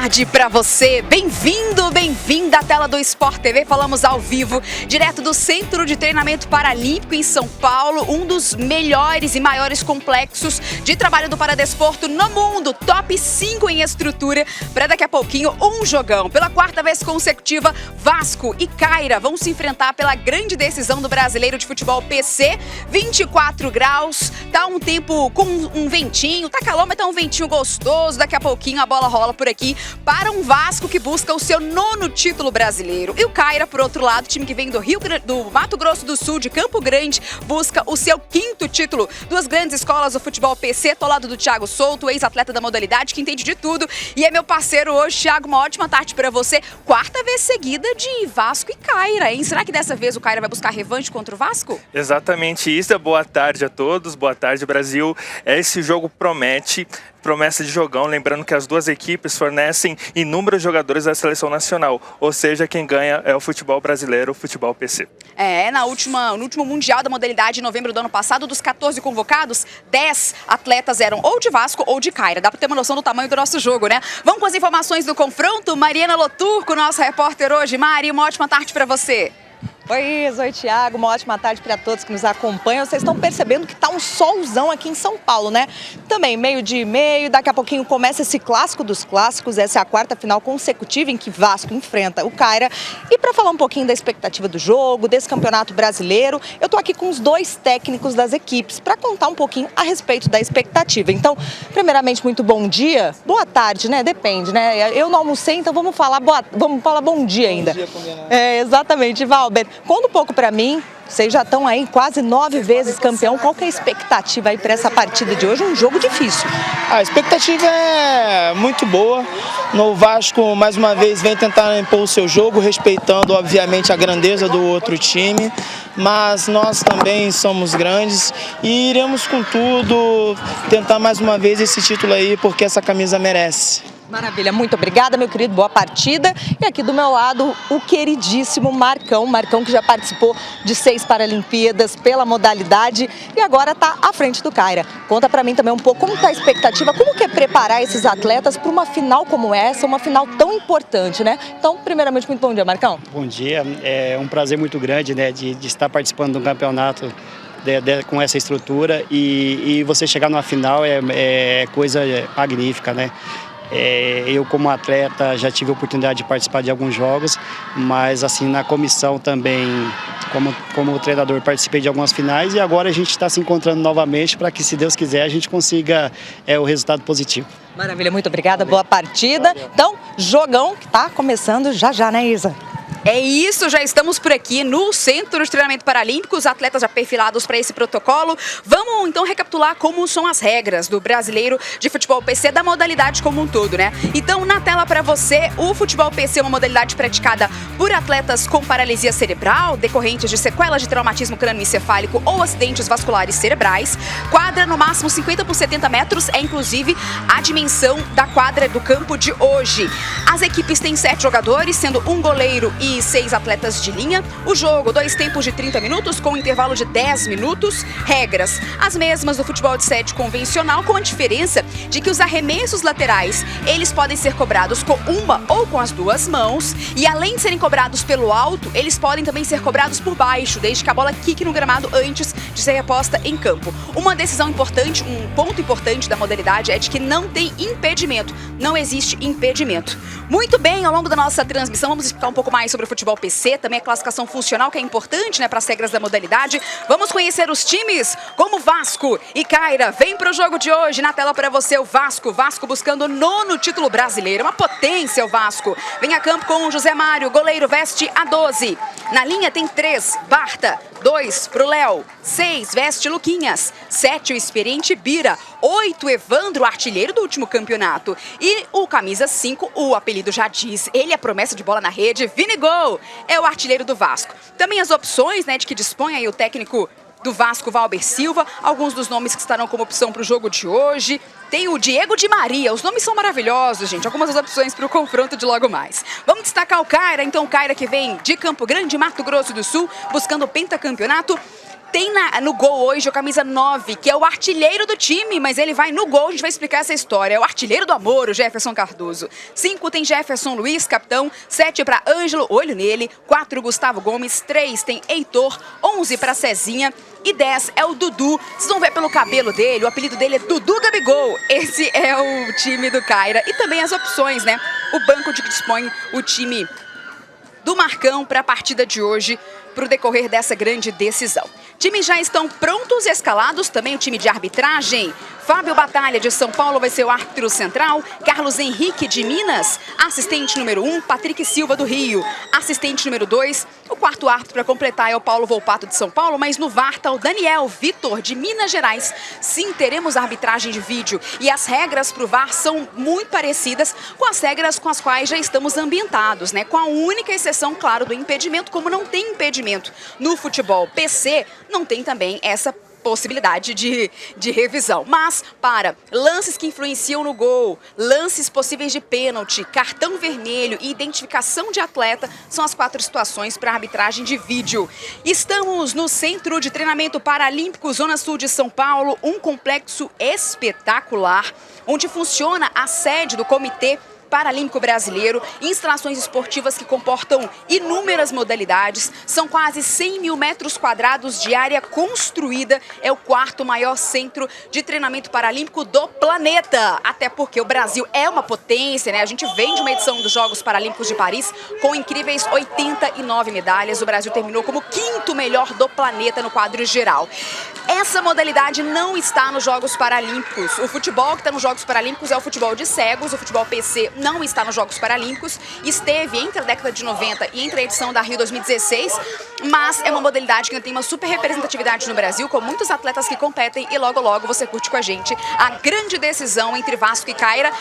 tarde para você. Bem-vindo, bem-vinda à tela do Sport TV. Falamos ao vivo, direto do Centro de Treinamento Paralímpico em São Paulo, um dos melhores e maiores complexos de trabalho do paradesporto no mundo. Top 5 em estrutura para daqui a pouquinho um jogão. Pela quarta vez consecutiva, Vasco e Caira vão se enfrentar pela grande decisão do Brasileiro de Futebol PC. 24 graus, tá um tempo com um ventinho, tá calor, mas tá um ventinho gostoso. Daqui a pouquinho a bola rola por aqui para um Vasco que busca o seu 9º título brasileiro. E o Caira, por outro lado, time que vem do Mato Grosso do Sul, de Campo Grande, busca o seu 5º título. Duas grandes escolas do futebol PC. Tô ao lado do Thiago Souto, ex-atleta da modalidade, que entende de tudo. E é meu parceiro hoje. Thiago, uma ótima tarde para você. Quarta vez seguida de Vasco e Caira, hein? Será que dessa vez o Caira vai buscar revanche contra o Vasco? Exatamente isso. Boa tarde a todos. Boa tarde, Brasil. Esse jogo promete. Promessa de jogão, lembrando que as duas equipes fornecem inúmeros jogadores da seleção nacional, ou seja, quem ganha é o futebol brasileiro, o futebol PC. No último Mundial da modalidade, em novembro do ano passado, dos 14 convocados, 10 atletas eram ou de Vasco ou de Caira. Dá para ter uma noção do tamanho do nosso jogo, né? Vamos com as informações do confronto. Mariana Loturco, nossa repórter hoje. Mari, uma ótima tarde para você. Oi, Isa, oi, Thiago, uma ótima tarde para todos que nos acompanham. Vocês estão percebendo que tá um solzão aqui em São Paulo, né? Também meio-dia e meio, daqui a pouquinho começa esse clássico dos clássicos. Essa é a quarta final consecutiva em que Vasco enfrenta o Caira. E para falar um pouquinho da expectativa do jogo, desse campeonato brasileiro, eu tô aqui com os dois técnicos das equipes para contar um pouquinho a respeito da expectativa. Então, primeiramente, muito bom dia. Boa tarde, né? Depende, né? Eu não almocei, então vamos falar bom dia ainda. Bom dia, combinado. Exatamente, Valber. Conta um pouco para mim, vocês já estão aí quase 9 vezes campeão, qual que é a expectativa aí para essa partida de hoje? Um jogo difícil. A expectativa é muito boa. O Vasco, mais uma vez, vem tentar impor o seu jogo, respeitando, obviamente, a grandeza do outro time. Mas nós também somos grandes e iremos com tudo tentar mais uma vez esse título aí, porque essa camisa merece. Maravilha, muito obrigada, meu querido, boa partida. E aqui do meu lado, o queridíssimo Marcão, que já participou de 6 Paralimpíadas pela modalidade e agora está à frente do Caira. Conta pra mim também um pouco como está a expectativa, como que é preparar esses atletas para uma final como essa, uma final tão importante, né? Então, primeiramente, muito bom dia, Marcão. Bom dia, é um prazer muito grande, né, de estar participando de um campeonato com essa estrutura e você chegar numa final é coisa magnífica, né? Eu, como atleta, já tive a oportunidade de participar de alguns jogos, mas assim, na comissão também, como treinador, participei de algumas finais e agora a gente está se encontrando novamente para que, se Deus quiser, a gente consiga o resultado positivo. Maravilha, muito obrigada, boa partida. Então, jogão que está começando já, né, Isa? É isso, já estamos por aqui no Centro de Treinamento Paralímpico, os atletas já perfilados para esse protocolo. Vamos então recapitular como são as regras do Brasileiro de Futebol PC, da modalidade como um todo, né? Então, na tela para você, o futebol PC é uma modalidade praticada por atletas com paralisia cerebral, decorrentes de sequelas de traumatismo crânioencefálico ou acidentes vasculares cerebrais. Quadra no máximo 50 por 70 metros, é inclusive a dimensão da quadra do campo de hoje. As equipes têm 7 jogadores, sendo um goleiro e 6 atletas de linha. O jogo, 2 tempos de 30 minutos com um intervalo de 10 minutos. Regras, as mesmas do futebol de 7 convencional, com a diferença de que os arremessos laterais, eles podem ser cobrados com uma ou com as 2 mãos. E além de serem cobrados pelo alto, eles podem também ser cobrados por baixo, desde que a bola quique no gramado antes de ser reposta em campo. Uma decisão importante, um ponto importante da modalidade é de que não tem impedimento. Não existe impedimento. Muito bem, ao longo da nossa transmissão, vamos explicar um pouco mais sobre o futebol PC, também a classificação funcional, que é importante, né, para as regras da modalidade. Vamos conhecer os times, como Vasco e Caira. Vem para o jogo de hoje, na tela para você o Vasco buscando o 9º título brasileiro, uma potência o Vasco. Vem a campo com o José Mário, goleiro, veste a 12. Na linha tem 3, Barta, 2 pro Léo, 6 veste Luquinhas, 7 o experiente Bira, 8 Evandro, artilheiro do último campeonato. E o camisa 5, o apelido já diz, ele é promessa de bola na rede, Vinigol, é o artilheiro do Vasco. Também as opções, né, de que dispõe aí o técnico do Vasco, Valber Silva, alguns dos nomes que estarão como opção para o jogo de hoje. Tem o Diego de Maria, os nomes são maravilhosos, gente, algumas das opções para o confronto de logo mais. Vamos destacar o Caira, então o Caira que vem de Campo Grande, Mato Grosso do Sul, buscando o pentacampeonato. tem no gol hoje o camisa 9, que é o artilheiro do time, mas ele vai no gol, a gente vai explicar essa história. É o artilheiro do amor, o Jefferson Cardoso. 5 tem Jefferson Luiz, capitão. 7 para Ângelo, olho nele. 4, Gustavo Gomes. 3 tem Heitor. 11 para Cezinha. E 10 é o Dudu. Vocês vão ver pelo cabelo dele, o apelido dele é Dudu Gabigol. Esse é o time do Caira. E também as opções, né? O banco de que dispõe o time do Marcão para a partida de hoje, para o decorrer dessa grande decisão. Times já estão prontos e escalados, também o time de arbitragem. Fábio Batalha, de São Paulo, vai ser o árbitro central. Carlos Henrique, de Minas. Assistente número 1, Patrick Silva, do Rio. Assistente número 2, o quarto árbitro para completar é o Paulo Volpato, de São Paulo. Mas no VAR está o Daniel Vitor, de Minas Gerais. Sim, teremos arbitragem de vídeo. E as regras para o VAR são muito parecidas com as regras com as quais já estamos ambientados, né? Com a única exceção, claro, do impedimento. Como não tem impedimento no futebol PC, não tem também essa possibilidade de revisão. Mas para lances que influenciam no gol, lances possíveis de pênalti, cartão vermelho e identificação de atleta, são as 4 situações para arbitragem de vídeo. Estamos no Centro de Treinamento Paralímpico Zona Sul de São Paulo, um complexo espetacular, onde funciona a sede do Comitê Paralímpico Brasileiro, instalações esportivas que comportam inúmeras modalidades, são quase 100 mil metros quadrados de área construída, é o 4º maior centro de treinamento paralímpico do planeta, até porque o Brasil é uma potência, né? A gente vem de uma edição dos Jogos Paralímpicos de Paris com incríveis 89 medalhas, o Brasil terminou como 5º melhor do planeta no quadro geral. Essa modalidade não está nos Jogos Paralímpicos. O futebol que está nos Jogos Paralímpicos é o futebol de cegos, o futebol PC não está nos Jogos Paralímpicos, esteve entre a década de 90 e entre a edição da Rio 2016, mas é uma modalidade que tem uma super representatividade no Brasil, com muitos atletas que competem e logo logo você curte com a gente a grande decisão entre Vasco e Caira.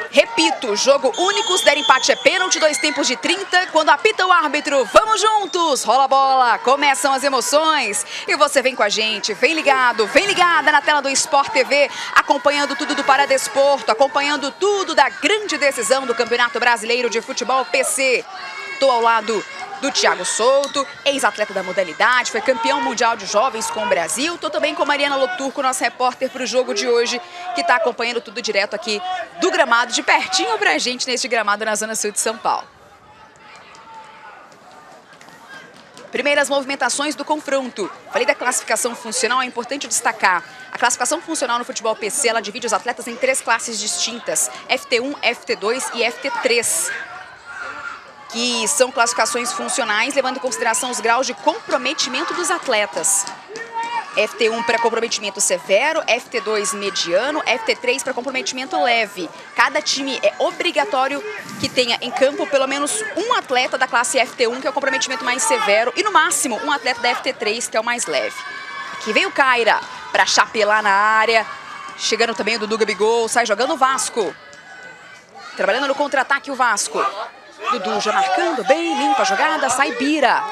Repito, jogo único, se der empate é pênalti, 2 tempos de 30, quando apita o árbitro, vamos juntos, rola a bola, começam as emoções e você vem com a gente, vem ligado, vem ligada na tela do Sport TV, acompanhando tudo do Paradesporto, acompanhando tudo da grande decisão do Campeonato Brasileiro de Futebol PC. Estou ao lado do Thiago Souto, ex-atleta da modalidade, foi campeão mundial de jovens com o Brasil. Estou também com Mariana Loturco, nossa repórter para o jogo de hoje, que está acompanhando tudo direto aqui do gramado, de pertinho para a gente neste gramado na Zona Sul de São Paulo. Primeiras movimentações do confronto. Falei da classificação funcional, é importante destacar. A classificação funcional no futebol PC, ela divide os atletas em 3 classes distintas, FT1, FT2 e FT3. Que são classificações funcionais, levando em consideração os graus de comprometimento dos atletas. FT1 para comprometimento severo, FT2 mediano, FT3 para comprometimento leve. Cada time é obrigatório que tenha em campo pelo menos um atleta da classe FT1, que é o comprometimento mais severo, e no máximo um atleta da FT3, que é o mais leve. Aqui vem o Caira para chapelar na área, chegando também o Dudu Gabigol, sai jogando o Vasco. Trabalhando no contra-ataque o Vasco. Dudu já marcando bem, limpa a jogada, sai Bira.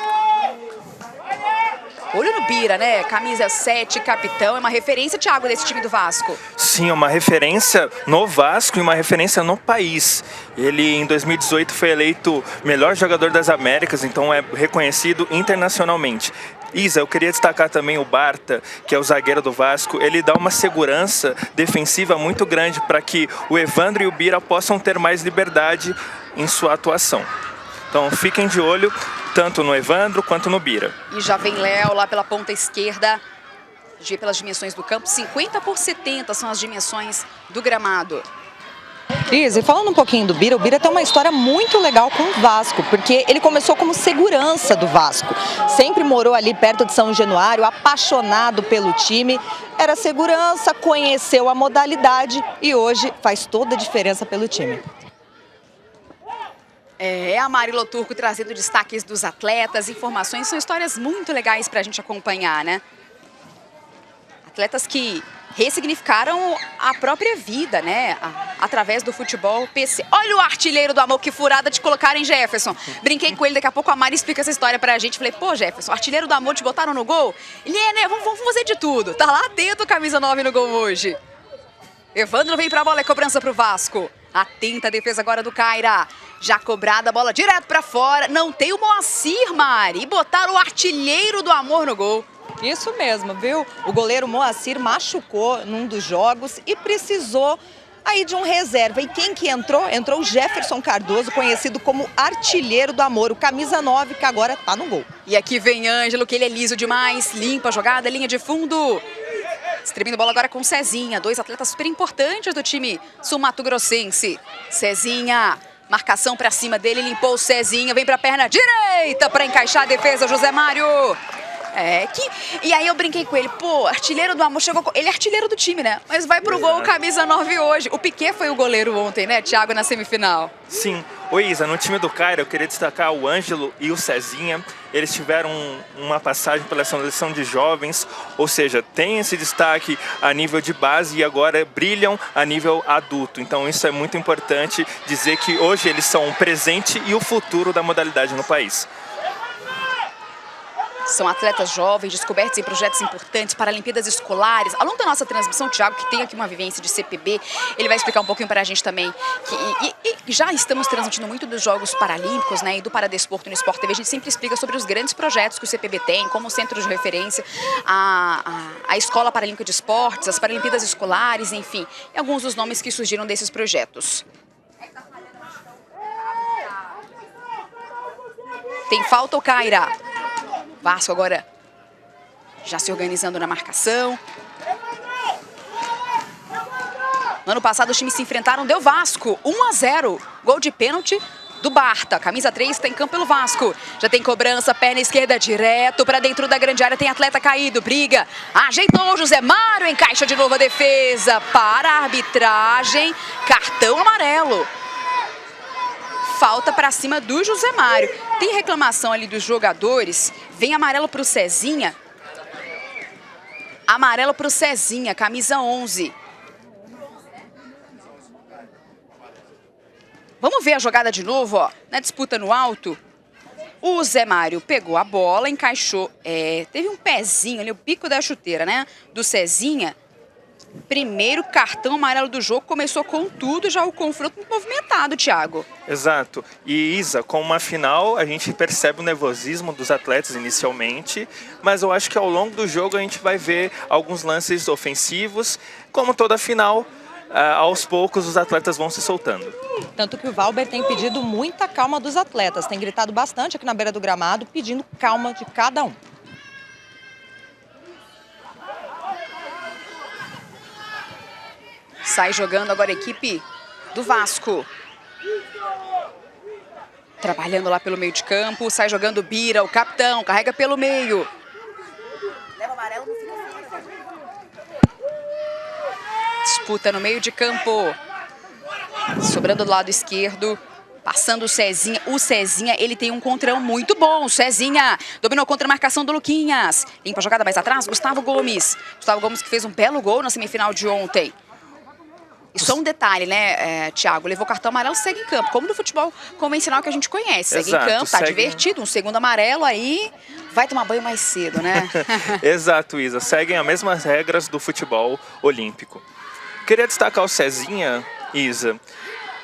Olho no Bira, né? Camisa 7, capitão. É uma referência, Thiago, desse time do Vasco. Sim, é uma referência no Vasco e uma referência no país. Ele, em 2018, foi eleito melhor jogador das Américas, então é reconhecido internacionalmente. Isa, eu queria destacar também o Barta, que é o zagueiro do Vasco. Ele dá uma segurança defensiva muito grande para que o Evandro e o Bira possam ter mais liberdade em sua atuação. Então fiquem de olho tanto no Evandro quanto no Bira. E já vem Léo lá pela ponta esquerda, pelas dimensões do campo. 50/70 são as dimensões do gramado. Cris, e falando um pouquinho do Bira, o Bira tem uma história muito legal com o Vasco, porque ele começou como segurança do Vasco. Sempre morou ali perto de São Januário, apaixonado pelo time. Era segurança, conheceu a modalidade e hoje faz toda a diferença pelo time. É a Mari Loturco trazendo destaques dos atletas, informações, são histórias muito legais para a gente acompanhar, né? Atletas que ressignificaram a própria vida, né? Através do futebol PC. Olha o artilheiro do amor, que furada te colocaram em Jefferson. Brinquei com ele, daqui a pouco a Mari explica essa história pra gente. Falei, pô, Jefferson, artilheiro do amor, te botaram no gol? Ele é, né? Vamos fazer de tudo. Tá lá atento, camisa 9 no gol hoje. Evandro vem pra bola, é cobrança pro Vasco. Atenta a defesa agora do Caira. Já cobrada a bola direto pra fora. Não tem o Moacir, Mari. E botaram o artilheiro do amor no gol. Isso mesmo, viu? O goleiro Moacir machucou num dos jogos e precisou aí de um reserva. E quem que entrou? Entrou o Jefferson Cardoso, conhecido como artilheiro do amor, o camisa 9, que agora tá no gol. E aqui vem Ângelo, que ele é liso demais, limpa a jogada, linha de fundo. Distribuindo bola agora com Cezinha, dois atletas super importantes do time sul-mato-grossense. Cezinha, marcação pra cima dele, limpou o Cezinha, vem pra perna direita pra encaixar a defesa, José Mário. E aí eu brinquei com ele, pô, artilheiro do amor, ele é artilheiro do time, né? Mas vai pro gol camisa 9 hoje. O Piquet foi o goleiro ontem, né, Thiago, na semifinal? Sim. Oi, Isa, no time do Caira eu queria destacar o Ângelo e o Cezinha. Eles tiveram uma passagem pela seleção de jovens, ou seja, tem esse destaque a nível de base e agora brilham a nível adulto. Então isso é muito importante dizer que hoje eles são o presente e o futuro da modalidade no país. São atletas jovens, descobertos em projetos importantes, Paralimpíadas escolares. Ao longo da nossa transmissão, o Thiago, que tem aqui uma vivência de CPB, ele vai explicar um pouquinho para a gente também. E já estamos transmitindo muito dos Jogos Paralímpicos, né, e do Paradesporto no Sport TV. A gente sempre explica sobre os grandes projetos que o CPB tem, como centro de referência, a Escola Paralímpica de Esportes, as Paralimpíadas escolares, enfim, e alguns dos nomes que surgiram desses projetos. Tem falta o Caira. Vasco agora já se organizando na marcação. No ano passado os times se enfrentaram, deu Vasco, 1-0. Gol de pênalti do Barta. Camisa 3 está em campo pelo Vasco. Já tem cobrança, perna esquerda direto para dentro da grande área. Tem atleta caído, briga. Ajeitou o José Mário, encaixa de novo a defesa. Para a arbitragem, cartão amarelo. Falta para cima do José Mário. Tem reclamação ali dos jogadores. Vem amarelo para o Cezinha. Amarelo para o Cezinha, camisa 11. Vamos ver a jogada de novo, ó. Na disputa no alto. O Zé Mário pegou a bola, encaixou. Teve um pezinho ali, o bico da chuteira, né? Do Cezinha. Primeiro cartão amarelo do jogo, começou com tudo, já o confronto muito movimentado, Thiago. Exato. E Isa, com uma final, a gente percebe o nervosismo dos atletas inicialmente, mas eu acho que ao longo do jogo a gente vai ver alguns lances ofensivos. Como toda final, aos poucos os atletas vão se soltando. Tanto que o Valber tem pedido muita calma dos atletas, tem gritado bastante aqui na beira do gramado, pedindo calma de cada um. Sai jogando agora a equipe do Vasco. Trabalhando lá pelo meio de campo. Sai jogando Bira, o capitão. Carrega pelo meio. Leva amarelo, não fica. Disputa no meio de campo. Sobrando do lado esquerdo. Passando o Cezinha. O Cezinha, ele tem um contrão muito bom. O Cezinha dominou contra a marcação do Luquinhas. Limpa a jogada mais atrás. Gustavo Gomes. Gustavo Gomes que fez um belo gol na semifinal de ontem. E só um detalhe, né, Thiago? Levou cartão amarelo, segue em campo. Como no futebol convencional que a gente conhece. Segue em campo, tá divertido. Um segundo amarelo aí, vai tomar banho mais cedo, né? Exato, Isa. Seguem as mesmas regras do futebol olímpico. Queria destacar o Cezinha, Isa,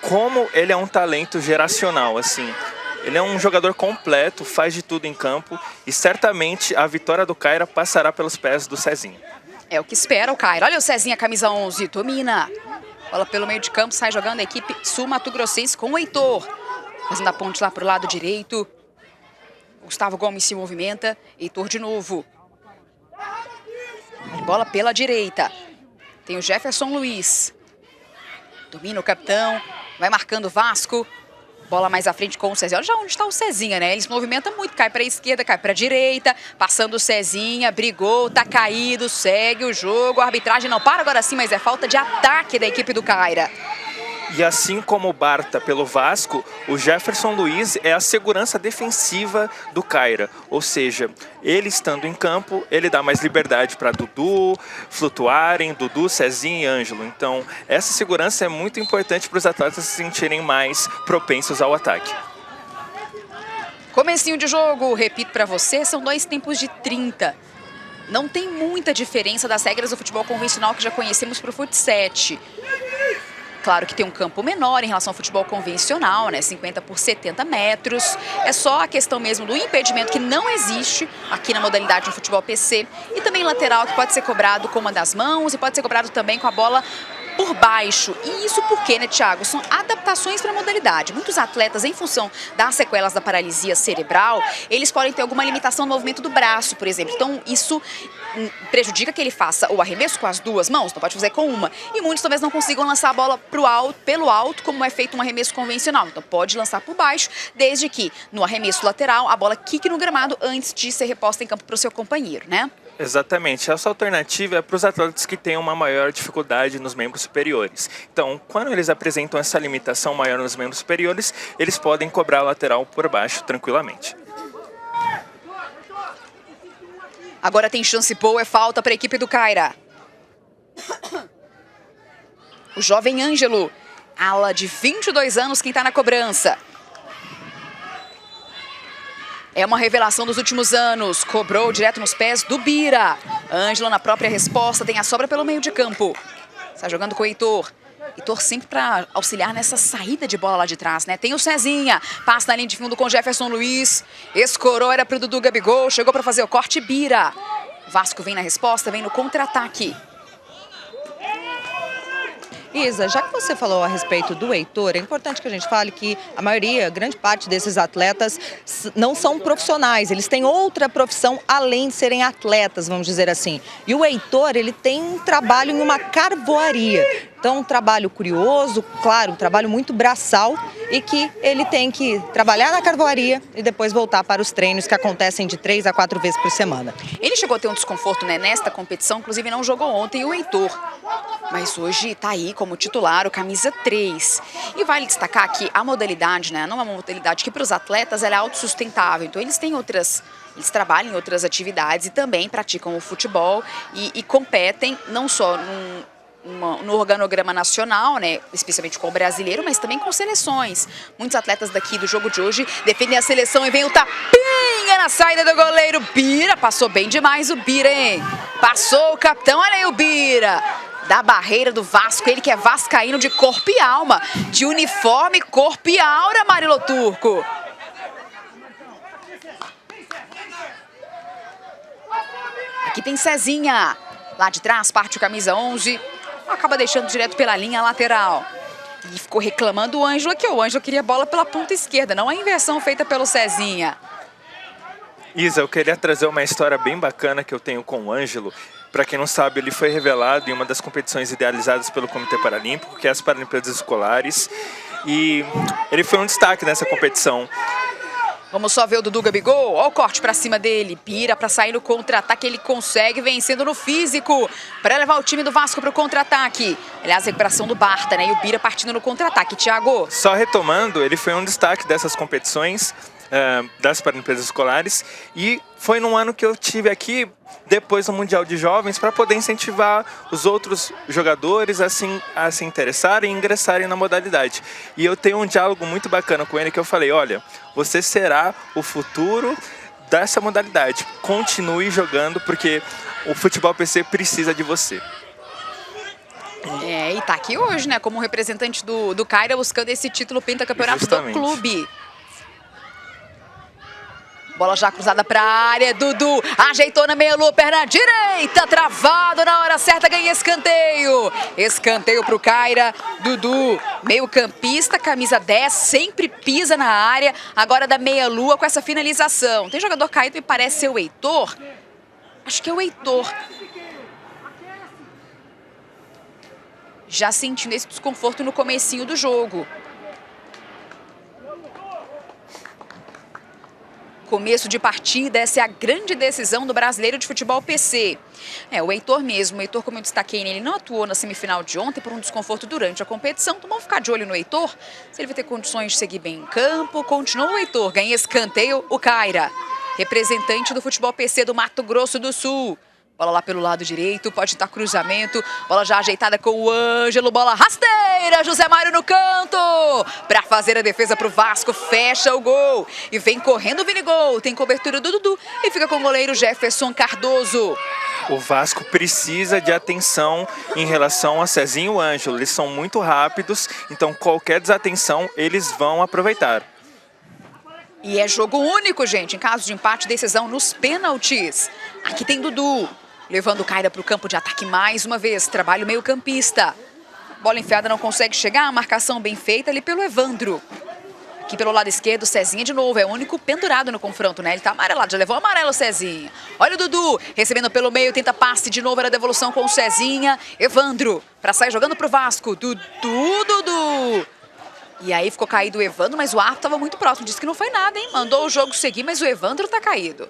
como ele é um talento geracional, assim. Ele é um jogador completo, faz de tudo em campo e certamente a vitória do Caira passará pelos pés do Cezinha. É o que espera o Caira. Olha o Cezinha, camisa 11, domina. Bola pelo meio de campo, sai jogando a equipe sul-mato-grossense com o Heitor. Fazendo a ponte lá pro lado direito. Gustavo Gomes se movimenta. Heitor de novo. Bola pela direita. Tem o Jefferson Luiz. Domina o capitão. Vai marcando o Vasco. Bola mais à frente com o Cezinha. Olha já onde está o Cezinha, né? Ele se movimenta muito. Cai para a esquerda, cai para a direita. Passando o Cezinha, brigou, tá caído, segue o jogo. A arbitragem não para agora sim, mas é falta de ataque da equipe do Caira. E assim como o Barta pelo Vasco, o Jefferson Luiz é a segurança defensiva do Caira. Ou seja, ele estando em campo, ele dá mais liberdade para Dudu flutuarem, Dudu, Cezinha e Ângelo. Então, essa segurança é muito importante para os atletas se sentirem mais propensos ao ataque. Comecinho de jogo, repito para você, são 2 tempos de 30. Não tem muita diferença das regras do futebol convencional que já conhecemos para o fut 7. claro que tem um campo menor em relação ao futebol convencional, né? 50 por 70 metros. É só a questão mesmo do impedimento que não existe aqui na modalidade do futebol PC. E também lateral que pode ser cobrado com uma das mãos e pode ser cobrado também com a bola por baixo. E isso por quê, né, Thiago? São adaptações para a modalidade. Muitos atletas, em função das sequelas da paralisia cerebral, eles podem ter alguma limitação no movimento do braço, por exemplo. Então, isso prejudica que ele faça o arremesso com as duas mãos, não pode fazer com uma. E muitos talvez não consigam lançar a bola pelo alto, como é feito um arremesso convencional. Então, pode lançar por baixo, desde que no arremesso lateral, a bola quique no gramado antes de ser reposta em campo para o seu companheiro, né? Exatamente. Essa alternativa é para os atletas que têm uma maior dificuldade nos membros superiores. Então, quando eles apresentam essa limitação maior nos membros superiores, eles podem cobrar a lateral por baixo tranquilamente. Agora tem chance boa, é falta para a equipe do Caira. O jovem Ângelo, ala de 22 anos, quem está na cobrança. É uma revelação dos últimos anos. Cobrou direto nos pés do Bira. Ângelo na própria resposta, tem a sobra pelo meio de campo. Está jogando com o Heitor. Heitor sempre para auxiliar nessa saída de bola lá de trás, né? Tem o Cezinha. Passa na linha de fundo com Jefferson Luiz. Escorou, era pro Dudu Gabigol. Chegou para fazer o corte, Bira. Vasco vem na resposta, vem no contra-ataque. Isa, já que você falou a respeito do Heitor, é importante que a gente fale que a maioria, grande parte desses atletas não são profissionais, eles têm outra profissão além de serem atletas, vamos dizer assim. E o Heitor, ele tem um trabalho em uma carvoaria. Então, um trabalho curioso, claro, um trabalho muito braçal e que ele tem que trabalhar na carvoaria e depois voltar para os treinos que acontecem de 3 a 4 vezes por semana. Ele chegou a ter um desconforto, né, nesta competição, inclusive não jogou ontem o Heitor. Mas hoje está aí como titular o camisa 3. E vale destacar que a modalidade, né, não é uma modalidade que para os atletas ela é autossustentável. Então eles têm outras, eles trabalham em outras atividades e também praticam o futebol e competem não só no organograma nacional, né, especialmente com o brasileiro, mas também com seleções. Muitos atletas daqui do jogo de hoje defendem a seleção e vem o tapinha na saída do goleiro. Bira, passou bem demais o Bira, hein? Passou o capitão, olha aí o Bira. Da barreira do Vasco, ele que é vascaíno de corpo e alma, de uniforme, corpo e aura, Marilo Turco. Aqui tem Cezinha, lá de trás parte o camisa 11, acaba deixando direto pela linha lateral. E ficou reclamando o Ângelo aqui, o Ângelo queria bola pela ponta esquerda, não a inversão feita pelo Cezinha. Isa, eu queria trazer uma história bem bacana que eu tenho com o Ângelo. Para quem não sabe, ele foi revelado em uma das competições idealizadas pelo Comitê Paralímpico, que é as Paralimpíadas Escolares. E ele foi um destaque nessa competição. Vamos só ver o Dudu Gabigol. Olha o corte para cima dele. Bira para sair no contra-ataque. Ele consegue, vencendo no físico para levar o time do Vasco para o contra-ataque. Aliás, a recuperação do Barta, né? E o Bira partindo no contra-ataque. Thiago. Só retomando, ele foi um destaque dessas competições, das Paralimpíadas Escolares. E foi num ano que eu tive aqui, depois do Mundial de Jovens, para poder incentivar os outros jogadores a se interessarem e ingressarem na modalidade. E eu tenho um diálogo muito bacana com ele que eu falei, olha, você será o futuro dessa modalidade. Continue jogando porque o futebol PC precisa de você. E tá aqui hoje, né, como representante do Caira, buscando esse título pentacampeonato do clube. Bola já cruzada para a área, Dudu ajeitou na meia-lua, perna direita, travado na hora certa, ganha escanteio. Escanteio para o Caira, Dudu, meio campista, camisa 10, sempre pisa na área, agora da meia-lua com essa finalização. Tem jogador caído e parece ser o Heitor, acho que é o Heitor. Já sentindo esse desconforto no comecinho do jogo. Começo de partida, essa é a grande decisão do Brasileiro de Futebol PC. O Heitor mesmo, o Heitor, como eu destaquei, ele não atuou na semifinal de ontem por um desconforto durante a competição. Então vamos ficar de olho no Heitor, se ele vai ter condições de seguir bem em campo. Continua o Heitor, ganha escanteio o Caira, representante do Futebol PC do Mato Grosso do Sul. Bola lá pelo lado direito, pode estar cruzamento, bola já ajeitada com o Ângelo, bola rasteira, José Mário no canto, para fazer a defesa para o Vasco, fecha o gol e vem correndo o Vinigol, tem cobertura do Dudu e fica com o goleiro Jefferson Cardoso. O Vasco precisa de atenção em relação a Cezinho e o Ângelo. Eles são muito rápidos, então qualquer desatenção eles vão aproveitar. E é jogo único, gente. Em caso de empate, decisão nos pênaltis. Aqui tem Dudu, levando o Caira para o campo de ataque mais uma vez. Trabalho meio campista. Bola enfiada, não consegue chegar. A marcação bem feita ali pelo Evandro. Aqui pelo lado esquerdo, Cezinha de novo. É o único pendurado no confronto, né? Ele tá amarelado, já levou amarelo o Cezinha. Olha o Dudu, recebendo pelo meio, tenta passe de novo. Era a devolução com o Cezinha. Evandro, para sair jogando pro Vasco. Dudu. E aí ficou caído o Evandro, mas o árbitro estava muito próximo. Disse que não foi nada, hein? Mandou o jogo seguir, mas o Evandro tá caído.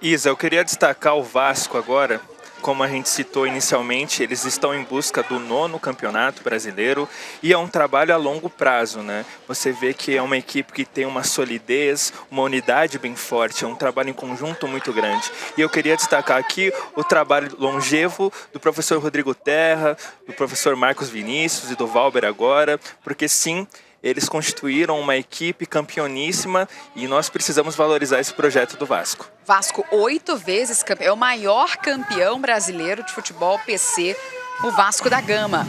Isa, eu queria destacar o Vasco agora. Como a gente citou inicialmente, eles estão em busca do 9º campeonato brasileiro e é um trabalho a longo prazo, né? Você vê que é uma equipe que tem uma solidez, uma unidade bem forte, é um trabalho em conjunto muito grande. E eu queria destacar aqui o trabalho longevo do professor Rodrigo Terra, do professor Marcos Vinícius e do Valber agora, porque sim, eles constituíram uma equipe campeoníssima e nós precisamos valorizar esse projeto do Vasco. Vasco 8 vezes campeão, é o maior campeão brasileiro de futebol PC, o Vasco da Gama.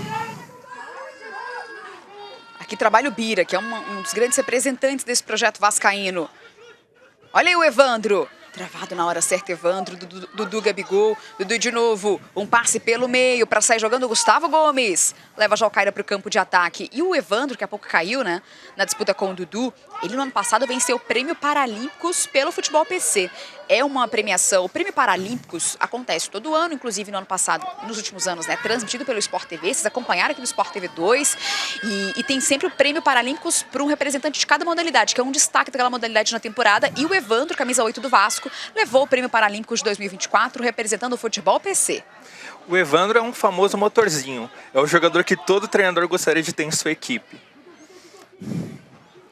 Aqui trabalha o Bira, que é um dos grandes representantes desse projeto vascaíno. Olha aí o Evandro. Travado na hora certa, Evandro, Dudu Gabigol, Dudu de novo, um passe pelo meio para sair jogando o Gustavo Gomes. Leva já o Caira para o campo de ataque. E o Evandro, que há pouco caiu, né, na disputa com o Dudu, ele no ano passado venceu o Prêmio Paralímpicos pelo futebol PC. É uma premiação, o Prêmio Paralímpicos acontece todo ano, inclusive no ano passado, nos últimos anos, né, transmitido pelo Sport TV, vocês acompanharam aqui no Sport TV 2, e tem sempre o Prêmio Paralímpicos para um representante de cada modalidade, que é um destaque daquela modalidade na temporada, e o Evandro, camisa 8 do Vasco, levou o Prêmio Paralímpicos de 2024, representando o futebol PC. O Evandro é um famoso motorzinho, é o jogador que todo treinador gostaria de ter em sua equipe.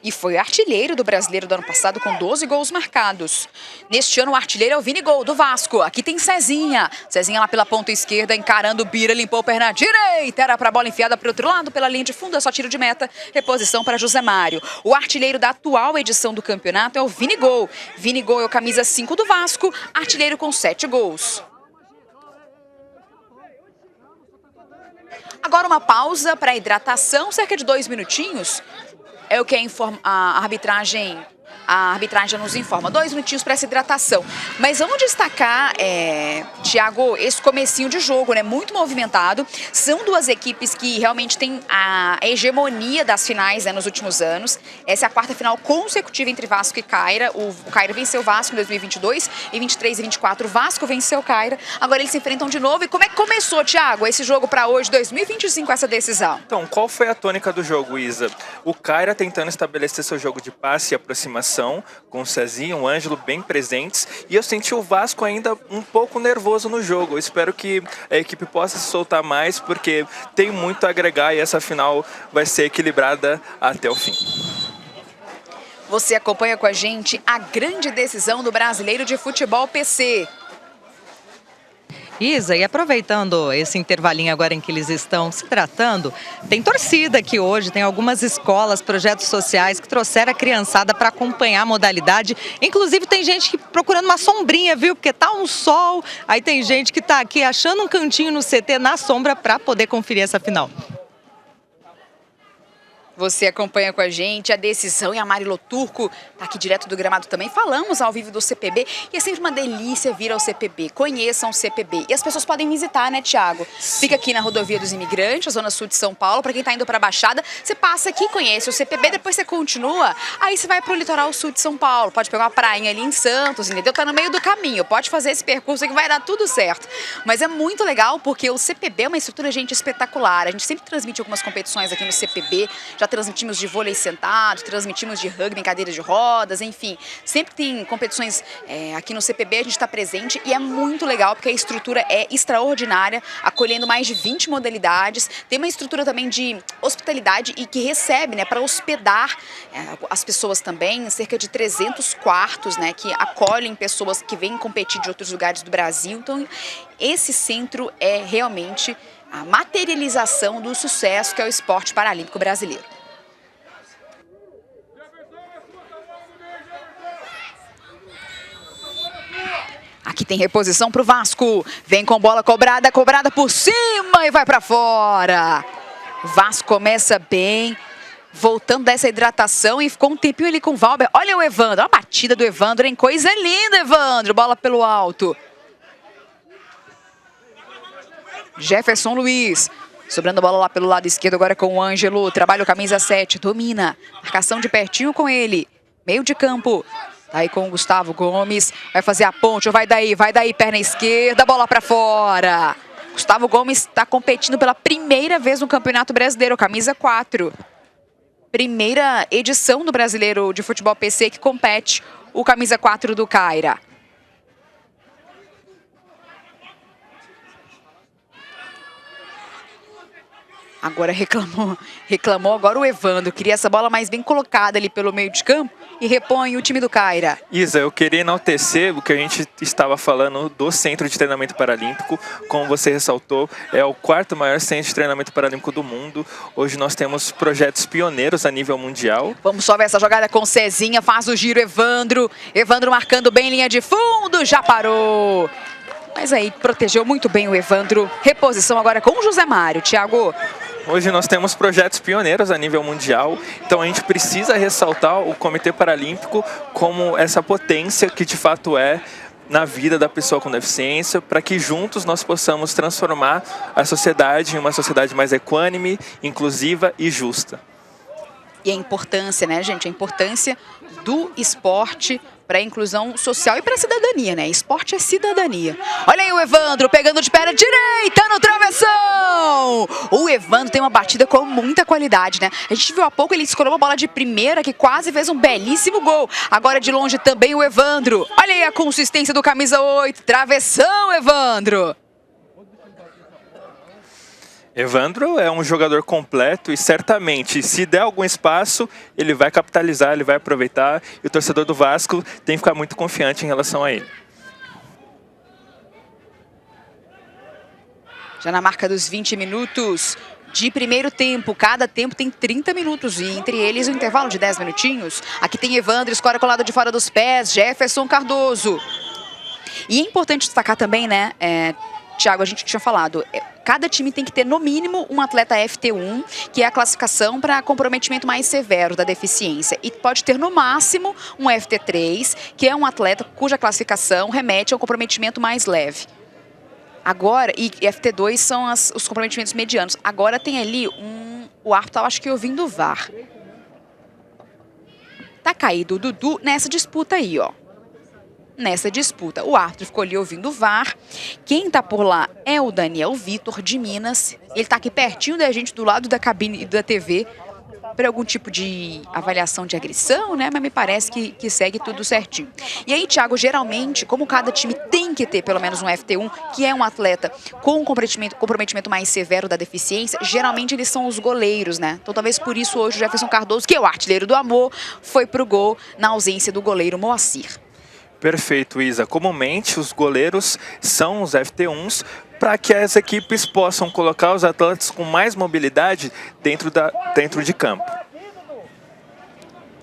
E foi artilheiro do Brasileiro do ano passado com 12 gols marcados. Neste ano o artilheiro é o Vini Gol do Vasco. Aqui tem Cezinha. Cezinha lá pela ponta esquerda, encarando o Bira, limpou a perna direita. Era para a bola enfiada para o outro lado, pela linha de fundo, é só tiro de meta. Reposição para José Mário. O artilheiro da atual edição do campeonato é o Vini Gol. Vini Gol é o camisa 5 do Vasco, artilheiro com 7 gols. Agora uma pausa para hidratação, cerca de 2 minutinhos. É o que a arbitragem nos informa. 2 minutinhos para essa hidratação. Mas vamos destacar, Thiago, esse comecinho de jogo, né? Muito movimentado. São duas equipes que realmente têm a hegemonia das finais, né, nos últimos anos. Essa é a 4ª final consecutiva entre Vasco e Caira. O Caira venceu o Vasco em 2022, em 23 e 24 o Vasco venceu o Caira. Agora eles se enfrentam de novo. E como é que começou, Thiago, esse jogo para hoje, 2025, essa decisão? Então, qual foi a tônica do jogo, Isa? O Caira tentando estabelecer seu jogo de passe e aproximação, com o Cezinho, o Ângelo bem presentes, e eu senti o Vasco ainda um pouco nervoso no jogo. Eu espero que a equipe possa se soltar mais, porque tem muito a agregar e essa final vai ser equilibrada até o fim. Você acompanha com a gente a grande decisão do Brasileiro de Futebol PC. Isa, e aproveitando esse intervalinho agora em que eles estão se tratando, tem torcida aqui hoje, tem algumas escolas, projetos sociais que trouxeram a criançada para acompanhar a modalidade. Inclusive tem gente que procurando uma sombrinha, viu? Porque tá um sol, aí tem gente que tá aqui achando um cantinho no CT na sombra para poder conferir essa final. Você acompanha com a gente a decisão e a Marilo Turco está aqui direto do gramado também. Falamos ao vivo do CPB e é sempre uma delícia vir ao CPB. Conheçam o CPB. E as pessoas podem visitar, né, Thiago? Fica aqui na Rodovia dos Imigrantes, a zona sul de São Paulo. Para quem está indo para a Baixada, você passa aqui, conhece o CPB, depois você continua. Aí você vai para o litoral sul de São Paulo. Pode pegar uma prainha ali em Santos, entendeu? Tá no meio do caminho. Pode fazer esse percurso que vai dar tudo certo. Mas é muito legal porque o CPB é uma estrutura, gente, espetacular. A gente sempre transmite algumas competições aqui no CPB. Já transmitimos de vôlei sentado, transmitimos de rugby em cadeiras de rodas, enfim. Sempre tem competições aqui no CPB, a gente está presente e é muito legal porque a estrutura é extraordinária, acolhendo mais de 20 modalidades. Tem uma estrutura também de hospitalidade e que recebe, né, para hospedar as pessoas também, cerca de 300 quartos, né, que acolhem pessoas que vêm competir de outros lugares do Brasil. Então, esse centro é realmente a materialização do sucesso que é o esporte paralímpico brasileiro. Aqui tem reposição pro Vasco. Vem com bola cobrada, cobrada por cima e vai pra fora. O Vasco começa bem, voltando dessa hidratação e ficou um tempinho ali com o Valber. Olha o Evandro, olha a batida do Evandro, hein? Coisa linda, Evandro. Bola pelo alto. Jefferson Luiz. Sobrando a bola lá pelo lado esquerdo agora com o Ângelo. Trabalha o camisa 7, domina. Marcação de pertinho com ele. Meio de campo. Tá aí com o Gustavo Gomes. Vai fazer a ponte, vai daí, perna esquerda, bola pra fora. Gustavo Gomes está competindo pela primeira vez no Campeonato Brasileiro, camisa 4. Primeira edição do Brasileiro de Futebol PC que compete o camisa 4 do Caira. Agora reclamou agora o Evandro. Queria essa bola mais bem colocada ali pelo meio de campo e repõe o time do Caira. Isa, eu queria enaltecer o que a gente estava falando do Centro de Treinamento Paralímpico. Como você ressaltou, é o 4º maior centro de treinamento paralímpico do mundo. Hoje nós temos projetos pioneiros a nível mundial. Vamos só ver essa jogada com Cezinha, faz o giro Evandro. Evandro marcando bem linha de fundo, já parou. Mas aí protegeu muito bem o Evandro. Reposição agora com o José Mário, Thiago. Hoje nós temos projetos pioneiros a nível mundial, então a gente precisa ressaltar o Comitê Paralímpico como essa potência que de fato é na vida da pessoa com deficiência, para que juntos nós possamos transformar a sociedade em uma sociedade mais equânime, inclusiva e justa. E a importância, né, gente? A importância do esporte para a inclusão social e para a cidadania, né? Esporte é cidadania. Olha aí o Evandro pegando de perna direita no travessão. O Evandro tem uma batida com muita qualidade, né? A gente viu há pouco, ele escorou uma bola de primeira que quase fez um belíssimo gol. Agora de longe também o Evandro. Olha aí a consistência do camisa 8. Travessão, Evandro. Evandro é um jogador completo e certamente, se der algum espaço, ele vai capitalizar, ele vai aproveitar. E o torcedor do Vasco tem que ficar muito confiante em relação a ele. Já na marca dos 20 minutos de primeiro tempo. Cada tempo tem 30 minutos e entre eles um intervalo de 10 minutinhos. Aqui tem Evandro, escora colado de fora dos pés, Jefferson Cardoso. E é importante destacar também, né, Thiago, a gente tinha falado, cada time tem que ter no mínimo um atleta FT1, que é a classificação para comprometimento mais severo da deficiência. E pode ter no máximo um FT3, que é um atleta cuja classificação remete a um comprometimento mais leve. Agora, e FT2 são os comprometimentos medianos. Agora tem ali o árbitro, acho que ouvindo o VAR. Tá caído o Dudu nessa disputa aí, ó. Nessa disputa, o árbitro ficou ali ouvindo o VAR. Quem tá por lá é o Daniel Vitor, de Minas. Ele tá aqui pertinho da gente, do lado da cabine da TV, para algum tipo de avaliação de agressão, né? Mas me parece que segue tudo certinho. E aí, Thiago, geralmente, como cada time tem que ter pelo menos um FT1, que é um atleta com um comprometimento mais severo da deficiência, geralmente eles são os goleiros, né? Então talvez por isso hoje o Jefferson Cardoso, que é o artilheiro do amor, foi pro gol na ausência do goleiro Moacir. Perfeito, Isa. Comumente, os goleiros são os FT1s para que as equipes possam colocar os atletas com mais mobilidade dentro de campo.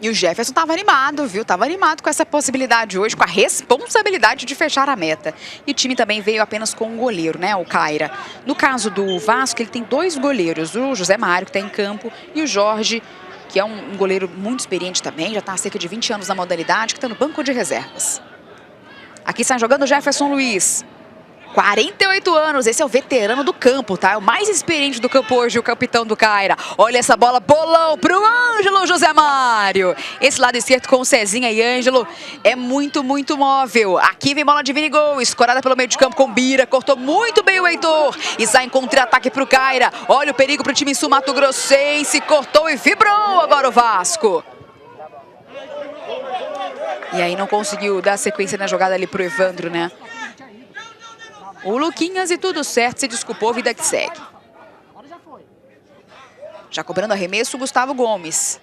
E o Jefferson estava animado, viu? Estava animado com essa possibilidade hoje, com a responsabilidade de fechar a meta. E o time também veio apenas com um goleiro, né? O Caira. No caso do Vasco, ele tem 2 goleiros. O José Mário, que está em campo, e o Jorge, que é um goleiro muito experiente também, já está há cerca de 20 anos na modalidade, que está no banco de reservas. Aqui sai jogando o Jefferson Luiz. 48 anos, esse é o veterano do campo, tá? É o mais experiente do campo hoje, o capitão do Caira. Olha essa bola, bolão pro Ângelo José Mário. Esse lado esquerdo com o Cezinha e Ângelo é muito, muito móvel. Aqui vem bola de Vinigol, escorada pelo meio de campo com Bira, cortou muito bem o Heitor e sai em contra-ataque pro Caira. Olha o perigo pro time sul-mato-grossense, cortou e vibrou agora o Vasco. E aí não conseguiu dar sequência na jogada ali pro Evandro, né? O Luquinhas e tudo certo, se desculpou, vida que segue. Já cobrando arremesso, o Gustavo Gomes.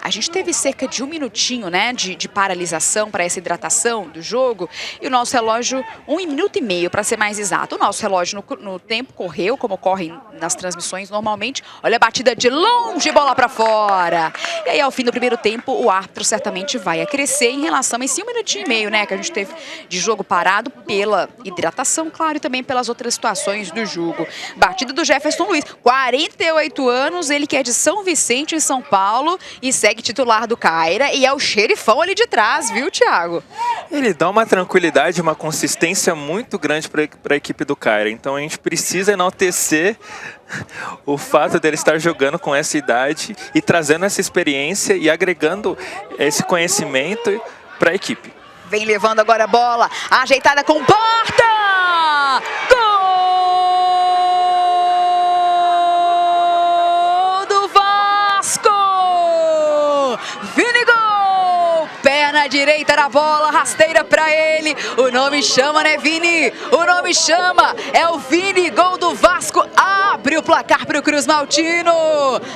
A gente teve cerca de 1 minutinho, né, de paralisação para essa hidratação do jogo. E o nosso relógio, 1 minuto e meio, para ser mais exato. O nosso relógio no tempo correu, como ocorre nas transmissões normalmente. Olha a batida de longe, bola para fora. E aí, ao fim do primeiro tempo, o árbitro certamente vai acrescer em relação a esse 1 minutinho e meio, né, que a gente teve de jogo parado pela hidratação, claro, e também pelas outras situações do jogo. Batida do Jefferson Luiz, 48 anos, ele que é de São Vicente, em São Paulo, e segue titular do Caira, e é o xerifão ali de trás, viu, Thiago? Ele dá uma tranquilidade, uma consistência muito grande para a equipe do Caira. Então a gente precisa enaltecer o fato dele estar jogando com essa idade e trazendo essa experiência e agregando esse conhecimento para a equipe. Vem levando agora a bola, ajeitada com Porta! Gol do Vasco! Vini Gol! Perna direita na bola, rasteira pra ele. O nome chama, né, Vini? O nome chama, é o Vini, gol do Vasco. Abre o placar pro Cruz Maltino.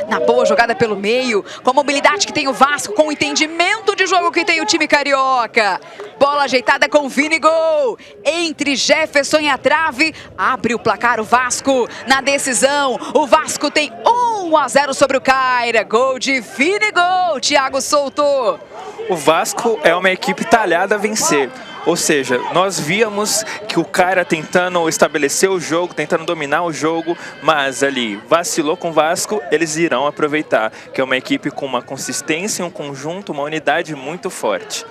Na boa jogada pelo meio, com a mobilidade que tem o Vasco, com o entendimento de jogo que tem o time carioca. Bola ajeitada com Vini Gol. Entre Jefferson e a trave, abre o placar o Vasco. Na decisão, o Vasco tem 1-0 sobre o Caira. Gol de Vini Gol. Thiago soltou. O Vasco é uma equipe talhada a vencer. Ou seja, nós víamos que o Caira tentando estabelecer o jogo, tentando dominar o jogo, mas ali vacilou com o Vasco, eles irão aproveitar, que é uma equipe com uma consistência, um conjunto, uma unidade muito forte.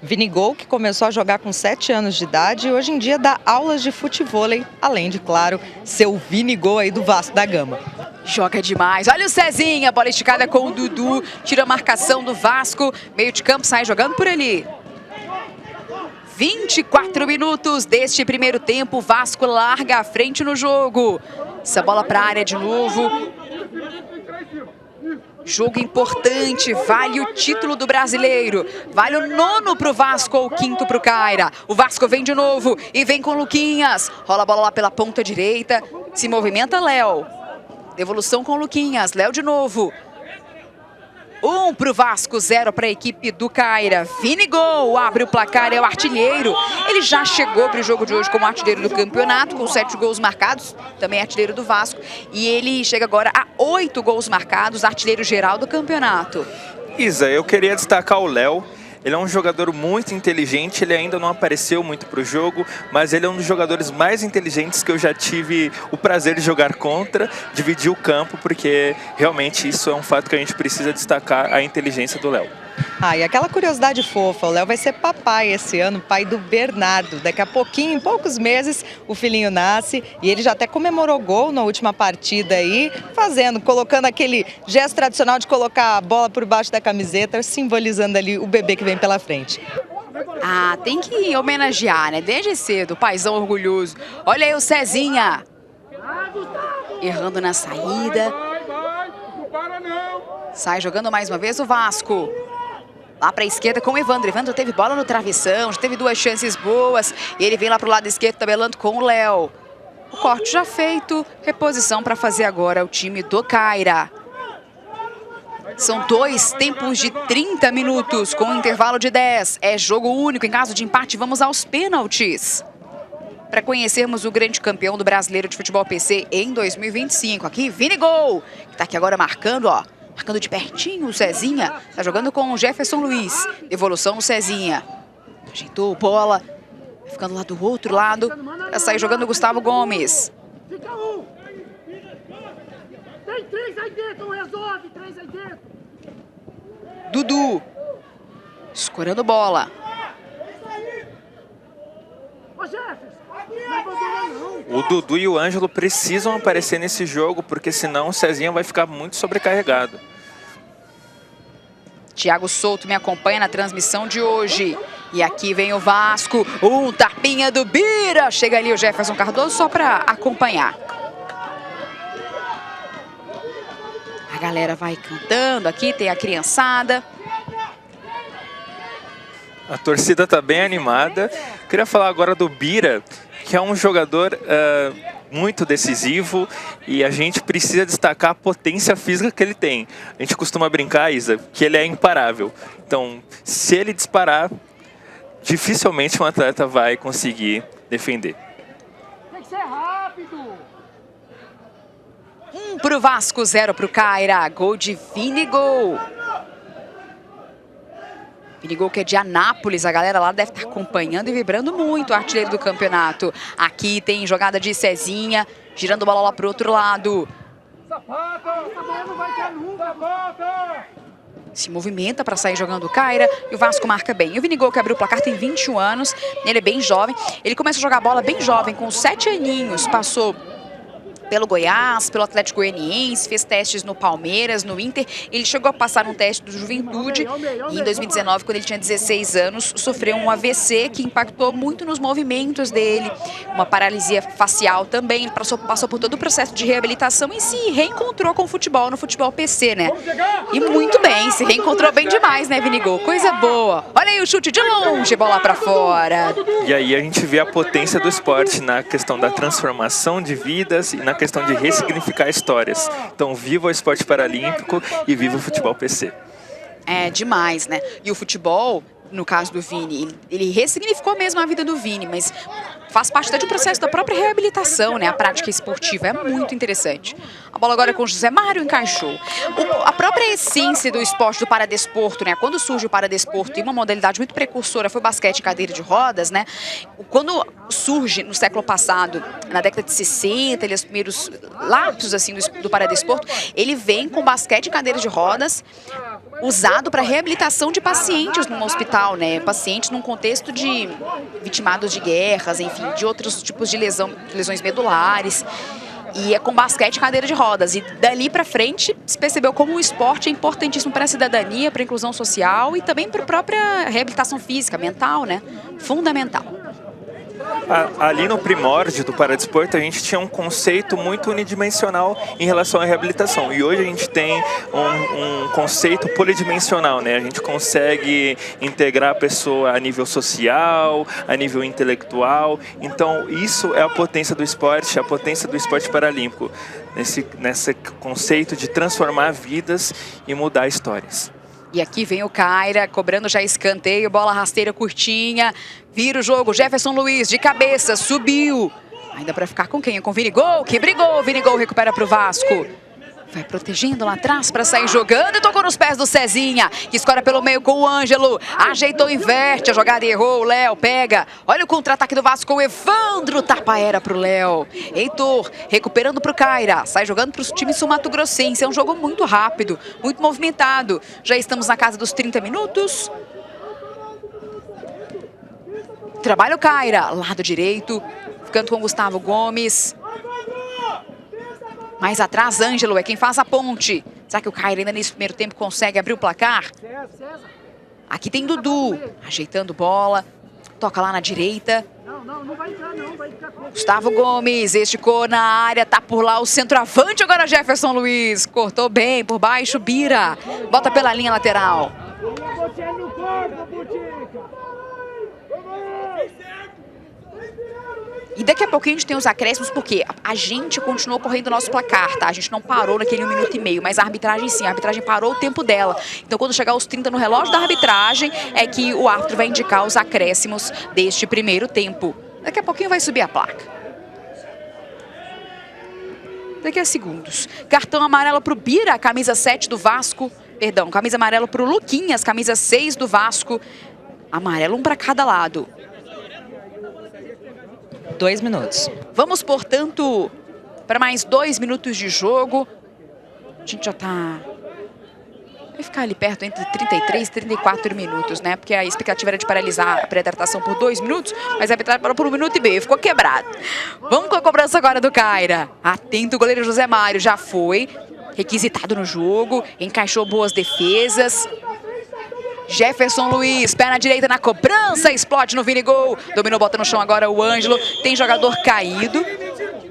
Vini Gol, que começou a jogar com 7 anos de idade e hoje em dia dá aulas de futevôlei, além de, claro, ser o Vini Gol aí do Vasco da Gama. Joga demais. Olha o Cezinha, bola esticada com o Dudu, tira a marcação do Vasco, meio de campo, sai jogando por ali. 24 minutos deste primeiro tempo, o Vasco larga a frente no jogo. Essa bola para a área de novo. Jogo importante, vale o título do Brasileiro. Vale o 9º para o Vasco ou o 5º para o Caira. O Vasco vem de novo e vem com o Luquinhas. Rola a bola lá pela ponta direita. Se movimenta Léo. Devolução com o Luquinhas. Léo de novo. 1 para o Vasco, 0 para a equipe do Caira. Vini Gol abre o placar, é o artilheiro. Ele já chegou para o jogo de hoje como artilheiro do campeonato, com 7 gols marcados, também artilheiro do Vasco. E ele chega agora a 8 gols marcados, artilheiro geral do campeonato. Isa, eu queria destacar o Léo. Ele é um jogador muito inteligente, ele ainda não apareceu muito para o jogo, mas ele é um dos jogadores mais inteligentes que eu já tive o prazer de jogar contra, dividir o campo, porque realmente isso é um fato que a gente precisa destacar, a inteligência do Léo. Ah, e aquela curiosidade fofa, o Léo vai ser papai esse ano, pai do Bernardo. Daqui a pouquinho, em poucos meses, o filhinho nasce e ele já até comemorou gol na última partida aí, colocando aquele gesto tradicional de colocar a bola por baixo da camiseta, simbolizando ali o bebê que vem pela frente. Ah, tem que homenagear, né? Desde cedo, o paizão orgulhoso. Olha aí o Cezinha. Errando na saída. Sai jogando mais uma vez o Vasco. Lá para a esquerda com o Evandro. Evandro teve bola no travessão, já teve 2 chances boas. E ele vem lá para o lado esquerdo tabelando com o Léo. O corte já feito. Reposição para fazer agora o time do Caira. São 2 tempos de 30 minutos com um intervalo de 10. É jogo único. Em caso de empate, vamos aos pênaltis. Para conhecermos o grande campeão do Brasileiro de Futebol PC em 2025. Aqui, Vini Gol, que está aqui agora marcando, ó. Marcando de pertinho o Cezinha. Tá jogando com o Jefferson Luiz. Devolução no Cezinha. Ajeitou bola. Vai ficando lá do outro lado. Vai sair jogando o Gustavo Gomes. Fica 1. Tem 3 aí dentro, resolve. 3 aí dentro. Dudu. Escorando bola. Ô, Jefferson. Não abandona não. O Dudu e o Ângelo precisam aparecer nesse jogo, porque senão o Cezinha vai ficar muito sobrecarregado. Thiago Souto me acompanha na transmissão de hoje. E aqui vem o Vasco. Um tapinha do Bira. Chega ali o Jefferson Cardoso só para acompanhar. A galera vai cantando aqui, tem a criançada. A torcida está bem animada. Queria falar agora do Bira, que é um jogador muito decisivo e a gente precisa destacar a potência física que ele tem. A gente costuma brincar, Isa, que ele é imparável. Então, se ele disparar, dificilmente um atleta vai conseguir defender. Tem que ser rápido. 1 pro Vasco, 0 pro Caira. Gol de Vinigol. Vinigol, que é de Anápolis, a galera lá deve estar acompanhando e vibrando muito o artilheiro do campeonato. Aqui tem jogada de Cezinha, girando a bola lá pro outro lado. Sapata, essa bola não vai ter nunca, sapata. Se movimenta para sair jogando o Caira e o Vasco marca bem. E o Vinigol, que abriu o placar, tem 21 anos, ele é bem jovem. Ele começa a jogar bola bem jovem, com 7 aninhos, passou pelo Goiás, pelo Atlético Goianiense, fez testes no Palmeiras, no Inter. Ele chegou a passar um teste do Juventude e em 2019, quando ele tinha 16 anos, sofreu um AVC que impactou muito nos movimentos dele. Uma paralisia facial também. Ele passou por todo o processo de reabilitação e se reencontrou com o futebol, no futebol PC, né? E muito bem, se reencontrou bem demais, né, Vinigol? Coisa boa. Olha aí o chute de longe, bola pra fora. E aí a gente vê a potência do esporte na questão da transformação de vidas e na questão de ressignificar histórias. Então, viva o esporte paralímpico e viva o futebol PC. É demais, né? E o futebol, no caso do Vini, ele ressignificou mesmo a vida do Vini, mas faz parte até de um processo da própria reabilitação, né? A prática esportiva é muito interessante. A bola agora é com o José Mário, encaixou. A própria essência do esporte, do paradesporto, né? Quando surge o paradesporto e uma modalidade muito precursora foi o basquete e cadeira de rodas, né? Quando surge no século passado, na década de 60, os primeiros lapsos assim, do paradesporto, ele vem com basquete e cadeira de rodas usado para reabilitação de pacientes num hospital, né? Pacientes num contexto de vitimados de guerras, enfim, de outros tipos de lesões medulares. E é com basquete e cadeira de rodas. E dali para frente se percebeu como o esporte é importantíssimo para a cidadania, para a inclusão social e também para a própria reabilitação física, mental, né? Fundamental. Ali no primórdio do paradesporto, a gente tinha um conceito muito unidimensional em relação à reabilitação. E hoje a gente tem um conceito polidimensional, né? A gente consegue integrar a pessoa a nível social, a nível intelectual. Então, isso é a potência do esporte, a potência do esporte paralímpico. Nesse conceito de transformar vidas e mudar histórias. E aqui vem o Caira, cobrando já escanteio, bola rasteira curtinha, vira o jogo, Jefferson Luiz de cabeça, subiu. Ainda para ficar com quem? Com o Vinigol, que brigou, Vinigol recupera para o Vasco. Vai protegendo lá atrás para sair jogando e tocou nos pés do Cezinha, que escora pelo meio com o Ângelo. Ajeitou, inverte a jogada e errou. O Léo pega. Olha o contra-ataque do Vasco com o Evandro. Tapa era pro Léo. Heitor recuperando pro Caira. Sai jogando pro time sul-mato-grossense. É um jogo muito rápido, muito movimentado. Já estamos na casa dos 30 minutos. Trabalha o Caira. Lado direito. Ficando com o Gustavo Gomes. Mais atrás, Ângelo é quem faz a ponte. Será que o Caira ainda nesse primeiro tempo consegue abrir o placar? Aqui tem Dudu, ajeitando bola. Toca lá na direita. Não vai entrar não, vai ficar com... Gustavo Gomes, esticou na área, tá por lá o centroavante agora Jefferson Luiz. Cortou bem, por baixo, Bira. Bota pela linha lateral. Você no corpo, Butica. E daqui a pouquinho a gente tem os acréscimos, porque a gente continuou correndo o nosso placar, tá? A gente não parou naquele 1 minuto e meio, mas a arbitragem sim, a arbitragem parou o tempo dela. Então quando chegar aos 30 no relógio da arbitragem, é que o árbitro vai indicar os acréscimos deste primeiro tempo. Daqui a pouquinho vai subir a placa. Daqui a segundos. Cartão amarelo pro Bira, camisa 7 do Vasco. Perdão, camisa amarela pro Luquinhas, camisa 6 do Vasco. Amarelo, um para cada lado. 2 minutos. Vamos, portanto, para mais 2 minutos de jogo. A gente já tá... Vai ficar ali perto entre 33 e 34 minutos, né? Porque a expectativa era de paralisar a pré-hidratação por 2 minutos, mas a arbitragem parou por 1 minuto e meio, ficou quebrado. Vamos com a cobrança agora do Caira. Atento o goleiro José Mário, já foi requisitado no jogo, encaixou boas defesas. Jefferson Luiz, perna direita na cobrança, explode no Vinigol. Dominou, bota no chão agora o Ângelo. Tem jogador caído.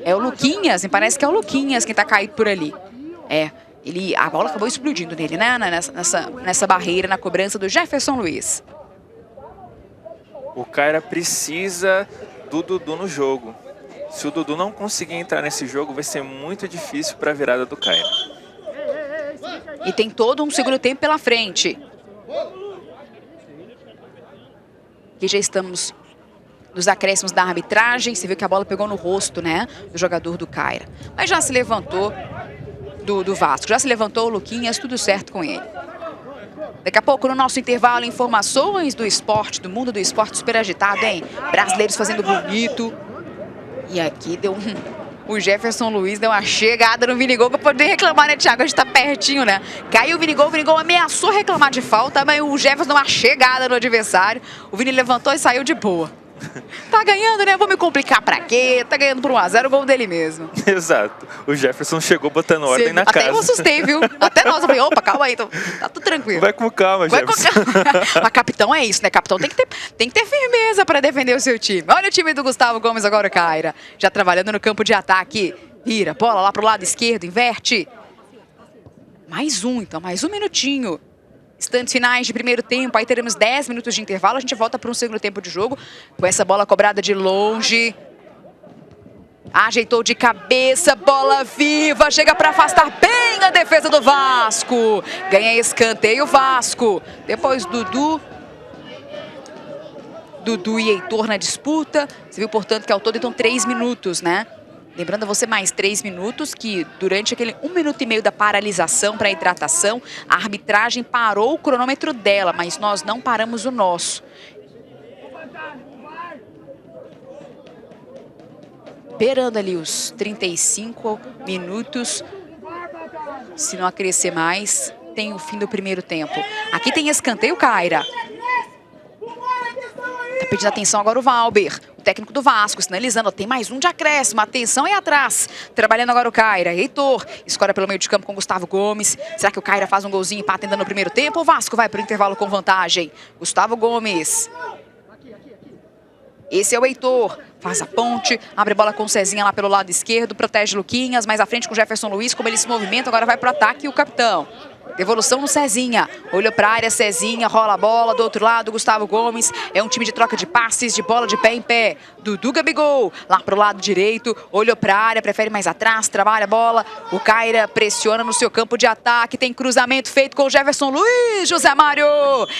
É o Luquinhas, me parece que é o Luquinhas quem tá caído por ali. A bola acabou explodindo nele, né? Nessa barreira, na cobrança do Jefferson Luiz. O Caira precisa do Dudu no jogo. Se o Dudu não conseguir entrar nesse jogo, vai ser muito difícil para a virada do Caira. E tem todo um segundo tempo pela frente. Aqui já estamos nos acréscimos da arbitragem. Você viu que a bola pegou no rosto, né, do jogador do Caira. Mas já se levantou do Vasco. Já se levantou o Luquinhas, tudo certo com ele. Daqui a pouco, no nosso intervalo, informações do esporte, do mundo do esporte super agitado, hein? Brasileiros fazendo bonito. E aqui deu o Jefferson Luiz deu uma chegada no Vinigol para poder reclamar, né, Thiago? A gente tá pertinho, né? Caiu o Vinigol ameaçou reclamar de falta, mas o Jefferson deu uma chegada no adversário. O Vini levantou e saiu de boa. Tá ganhando, né? Vou me complicar pra quê? Tá ganhando por 1-0, o gol dele mesmo. Exato. O Jefferson chegou botando ordem na casa. Até eu assustei, viu? Até nós, eu falei, opa, calma aí, então, tá tudo tranquilo. Vai com calma, Jefferson. Mas capitão é isso, né? Capitão tem que ter firmeza pra defender o seu time. Olha o time do Gustavo Gomes agora, o Caira. Já trabalhando no campo de ataque. Vira, bola lá pro lado esquerdo, inverte. Mais um, então, mais um minutinho. Instantes finais de primeiro tempo, aí teremos 10 minutos de intervalo. A gente volta para um segundo tempo de jogo. Com essa bola cobrada de longe. Ajeitou de cabeça, bola viva. Chega para afastar bem a defesa do Vasco. Ganha escanteio o Vasco. Depois Dudu e Heitor na disputa. Você viu, portanto, que ao todo então 3 minutos, né? Lembrando a você mais 3 minutos que durante aquele 1 minuto e meio da paralisação para a hidratação, a arbitragem parou o cronômetro dela, mas nós não paramos o nosso. Esperando ali os 35 minutos, se não acrescer mais, tem o fim do primeiro tempo. Aqui tem escanteio, Caira. Tá pedindo atenção agora o Valber, o técnico do Vasco, sinalizando, tem mais um de acréscimo, atenção aí atrás. Trabalhando agora o Caira, Heitor, escora pelo meio de campo com Gustavo Gomes. Será que o Caira faz um golzinho e empata ainda no primeiro tempo? O Vasco vai para o intervalo com vantagem. Gustavo Gomes. Esse é o Heitor, faz a ponte, abre bola com o Cezinha lá pelo lado esquerdo, protege Luquinhas, mais à frente com o Jefferson Luiz, como ele se movimenta, agora vai para o ataque o capitão. Devolução no Cezinha, olhou para a área, Cezinha, rola a bola, do outro lado, Gustavo Gomes, é um time de troca de passes, de bola de pé em pé, Dudu Gabigol, lá pro lado direito, olhou para a área, prefere mais atrás, trabalha a bola, o Caira pressiona no seu campo de ataque, tem cruzamento feito com o Jefferson Luiz, José Mário,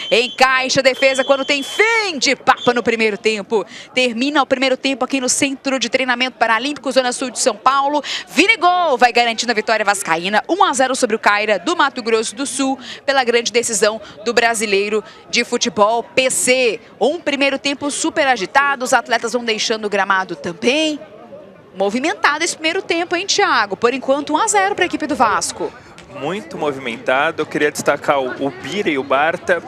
encaixa a defesa quando tem fim de papo no primeiro tempo, termina o primeiro tempo aqui no Centro de Treinamento Paralímpico, Zona Sul de São Paulo, Vinigol vai garantindo a vitória vascaína, 1-0 sobre o Caira do Mato Grosso do Sul, pela grande decisão do Brasileiro de Futebol PC. Um primeiro tempo super agitado, os atletas vão deixando o gramado também. Movimentado esse primeiro tempo, hein, Thiago? Por enquanto, 1-0 para a equipe do Vasco. Muito movimentado. Eu queria destacar o Bira e o Barta,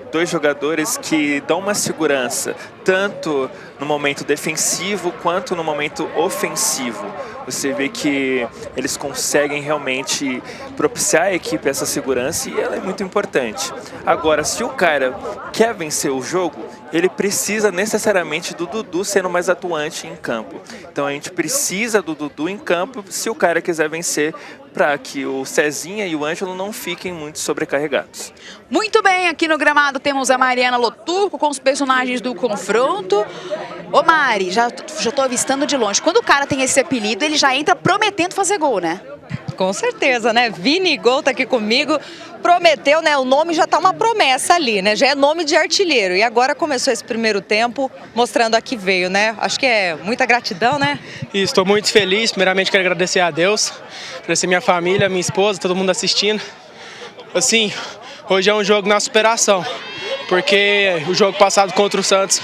dois jogadores que dão uma segurança, tanto no momento defensivo quanto no momento ofensivo. Você vê que eles conseguem realmente propiciar à equipe essa segurança e ela é muito importante. Agora, se o cara quer vencer o jogo, ele precisa necessariamente do Dudu sendo mais atuante em campo. Então a gente precisa do Dudu em campo se o cara quiser vencer, para que o Cezinha e o Ângelo não fiquem muito sobrecarregados. Muito bem, aqui no gramado temos a Mariana Loturco com os personagens do confronto. Ô Mari, já tô avistando de longe. Quando o cara tem esse apelido, ele já entra prometendo fazer gol, né? Com certeza, né? Vinigol tá aqui comigo, prometeu, né? O nome já tá uma promessa ali, né? Já é nome de artilheiro. E agora começou esse primeiro tempo mostrando a que veio, né? Acho que é muita gratidão, né? Estou muito feliz. Primeiramente quero agradecer a Deus, agradecer minha família, minha esposa, todo mundo assistindo. Assim, hoje é um jogo na superação, porque o jogo passado contra o Santos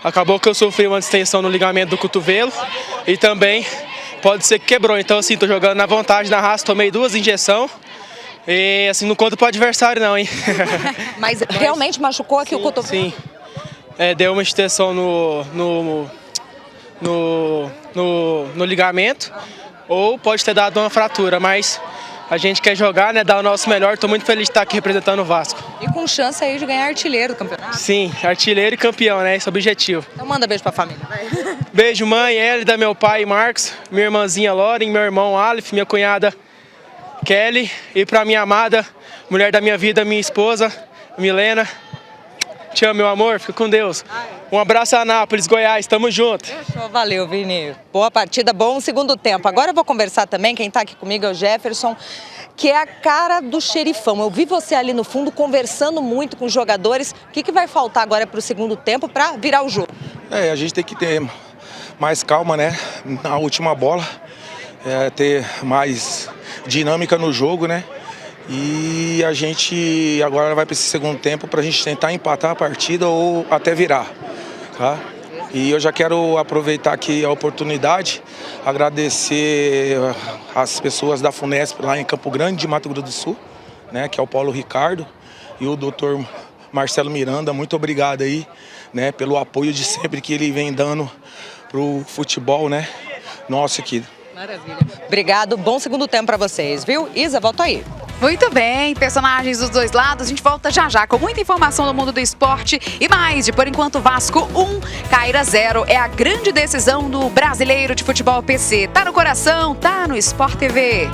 acabou que eu sofri uma distensão no ligamento do cotovelo e também pode ser que quebrou. Então, assim, tô jogando na vontade, na raça, tomei 2 injeções. E, assim, não conta pro adversário, não, hein? Mas realmente machucou aqui o cotovelo? Sim. Deu uma extensão no ligamento, ou pode ter dado uma fratura, mas a gente quer jogar, né? Dar o nosso melhor. Tô muito feliz de estar aqui representando o Vasco. E com chance aí de ganhar artilheiro do campeonato. Sim, artilheiro e campeão, né? Esse é o objetivo. Então manda beijo pra família. Beijo, mãe, Hélida, meu pai, Marcos, minha irmãzinha Loren, meu irmão Aleph, minha cunhada Kelly, e pra minha amada, mulher da minha vida, minha esposa, Milena. Te amo, meu amor, fica com Deus. Um abraço a Anápolis, Goiás, tamo junto. Fechou, valeu, Vini. Boa partida, bom segundo tempo. Agora eu vou conversar também, quem tá aqui comigo é o Jefferson, que é a cara do xerifão. Eu vi você ali no fundo conversando muito com os jogadores. O que vai faltar agora para o segundo tempo para virar o jogo? A gente tem que ter mais calma, né? Na última bola, ter mais dinâmica no jogo, né? E a gente agora vai para esse segundo tempo para a gente tentar empatar a partida ou até virar, tá? E eu já quero aproveitar aqui a oportunidade, agradecer as pessoas da FUNESP lá em Campo Grande, de Mato Grosso do Sul, né? Que é o Paulo Ricardo e o doutor Marcelo Miranda. Muito obrigado aí, né? Pelo apoio de sempre que ele vem dando pro futebol, né? Nosso aqui. Maravilha. Obrigado, bom segundo tempo para vocês, viu? Isa, volta aí. Muito bem, personagens dos dois lados, a gente volta já já com muita informação do mundo do esporte e mais de Por Enquanto Vasco 1, Caira 0. É a grande decisão do Brasileiro de Futebol PC. Tá no coração, tá no Sport TV.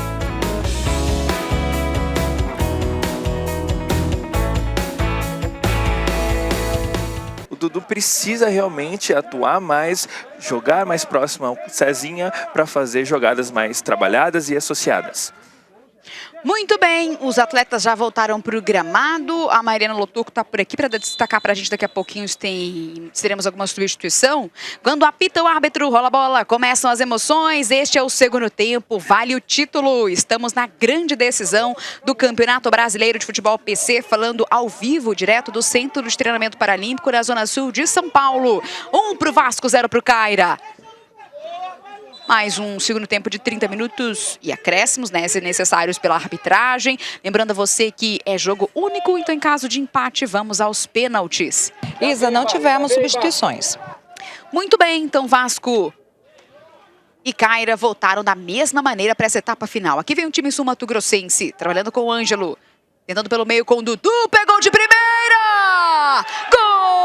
O Dudu precisa realmente atuar mais, jogar mais próximo ao Cezinha para fazer jogadas mais trabalhadas e associadas. Muito bem, os atletas já voltaram para o gramado. A Mariana Loturco está por aqui para destacar para a gente daqui a pouquinho se teremos alguma substituição. Quando apita o árbitro, rola a bola, começam as emoções. Este é o segundo tempo, vale o título. Estamos na grande decisão do Campeonato Brasileiro de Futebol PC, falando ao vivo, direto do Centro de Treinamento Paralímpico na Zona Sul de São Paulo. 1 para o Vasco, 0 para o Caira. Mais um segundo tempo de 30 minutos e acréscimos, né, se necessários pela arbitragem. Lembrando a você que é jogo único, então em caso de empate vamos aos pênaltis. Isa, não tivemos substituições. Muito bem, então Vasco e Caira voltaram da mesma maneira para essa etapa final. Aqui vem o time sul-mato-grossense, trabalhando com o Ângelo. Tentando pelo meio com o Dudu, pegou de primeira! Gol!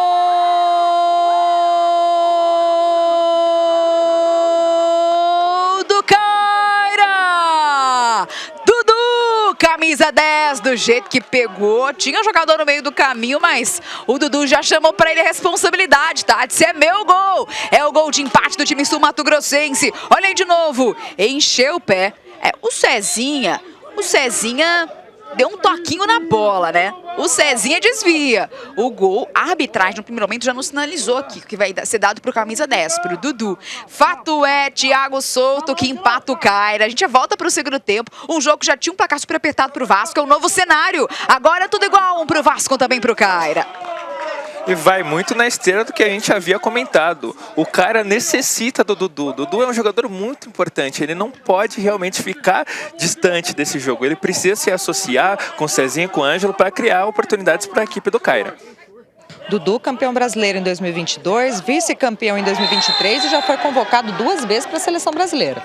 Camisa 10, do jeito que pegou. Tinha um jogador no meio do caminho, mas o Dudu já chamou pra ele a responsabilidade, tá? Disse, é meu gol. É o gol de empate do time sul-mato-grossense. Olha aí de novo. Encheu o pé. O Cezinha deu um toquinho na bola, né? O Cezinha desvia. O gol, a arbitragem no primeiro momento já não sinalizou aqui, que vai ser dado pro camisa 10, pro Dudu. Fato é, Thiago Souto que empata o Caira. A gente já volta pro segundo tempo. Um jogo que já tinha um placar super apertado pro Vasco, é um novo cenário. Agora é tudo igual, um pro Vasco, também pro Caira. E vai muito na esteira do que a gente havia comentado. O cara necessita do Dudu. O Dudu é um jogador muito importante. Ele não pode realmente ficar distante desse jogo. Ele precisa se associar com o Cezinha e com o Ângelo para criar oportunidades para a equipe do Caira. Dudu, campeão brasileiro em 2022, vice-campeão em 2023 e já foi convocado 2 vezes para a seleção brasileira.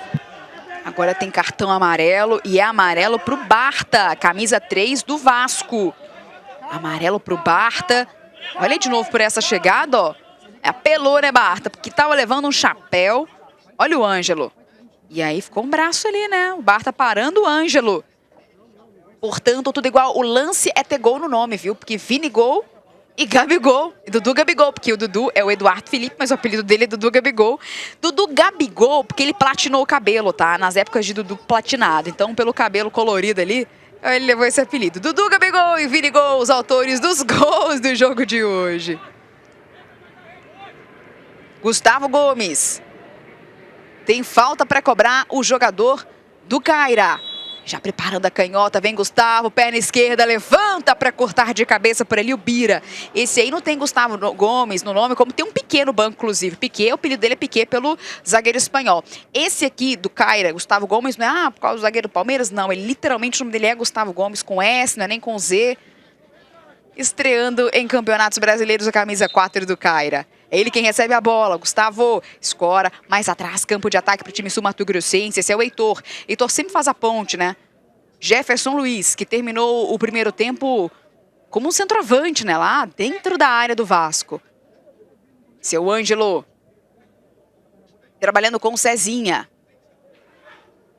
Agora tem cartão amarelo e é amarelo pro Barta, camisa 3 do Vasco. Amarelo pro Barta. Olha aí de novo por essa chegada, ó. Apelou, né, Barta? Porque tava levando um chapéu. Olha o Ângelo. E aí ficou um braço ali, né? O Barta parando o Ângelo. Portanto, tudo igual. O lance é ter gol no nome, viu? Porque Vini Gol e Gabigol. E Dudu Gabigol, porque o Dudu é o Eduardo Felipe, mas o apelido dele é Dudu Gabigol. Dudu Gabigol, porque ele platinou o cabelo, tá? Nas épocas de Dudu platinado. Então, pelo cabelo colorido ali, ele levou esse apelido. Dudu Gabigol e Vini Gol, os autores dos gols do jogo de hoje. Gustavo Gomes. Tem falta para cobrar o jogador do Caira. Já preparando a canhota, vem Gustavo, perna esquerda, levanta para cortar de cabeça por ali o Bira. Esse aí não tem Gustavo Gomes no nome, como tem um Piquet no banco, inclusive. Piquet, o apelido dele é Piquet pelo zagueiro espanhol. Esse aqui do Caira, Gustavo Gomes, não é por causa do zagueiro do Palmeiras? Não, ele literalmente o nome dele é Gustavo Gomes, com S, não é nem com Z. Estreando em campeonatos brasileiros a camisa 4 do Caira. É ele quem recebe a bola. Gustavo escora mais atrás, campo de ataque para o time sul-mato-grossense. Esse é o Heitor. Heitor sempre faz a ponte, né? Jefferson Luiz, que terminou o primeiro tempo como um centroavante, né? Lá dentro da área do Vasco. Seu Ângelo. Trabalhando com o Cezinha.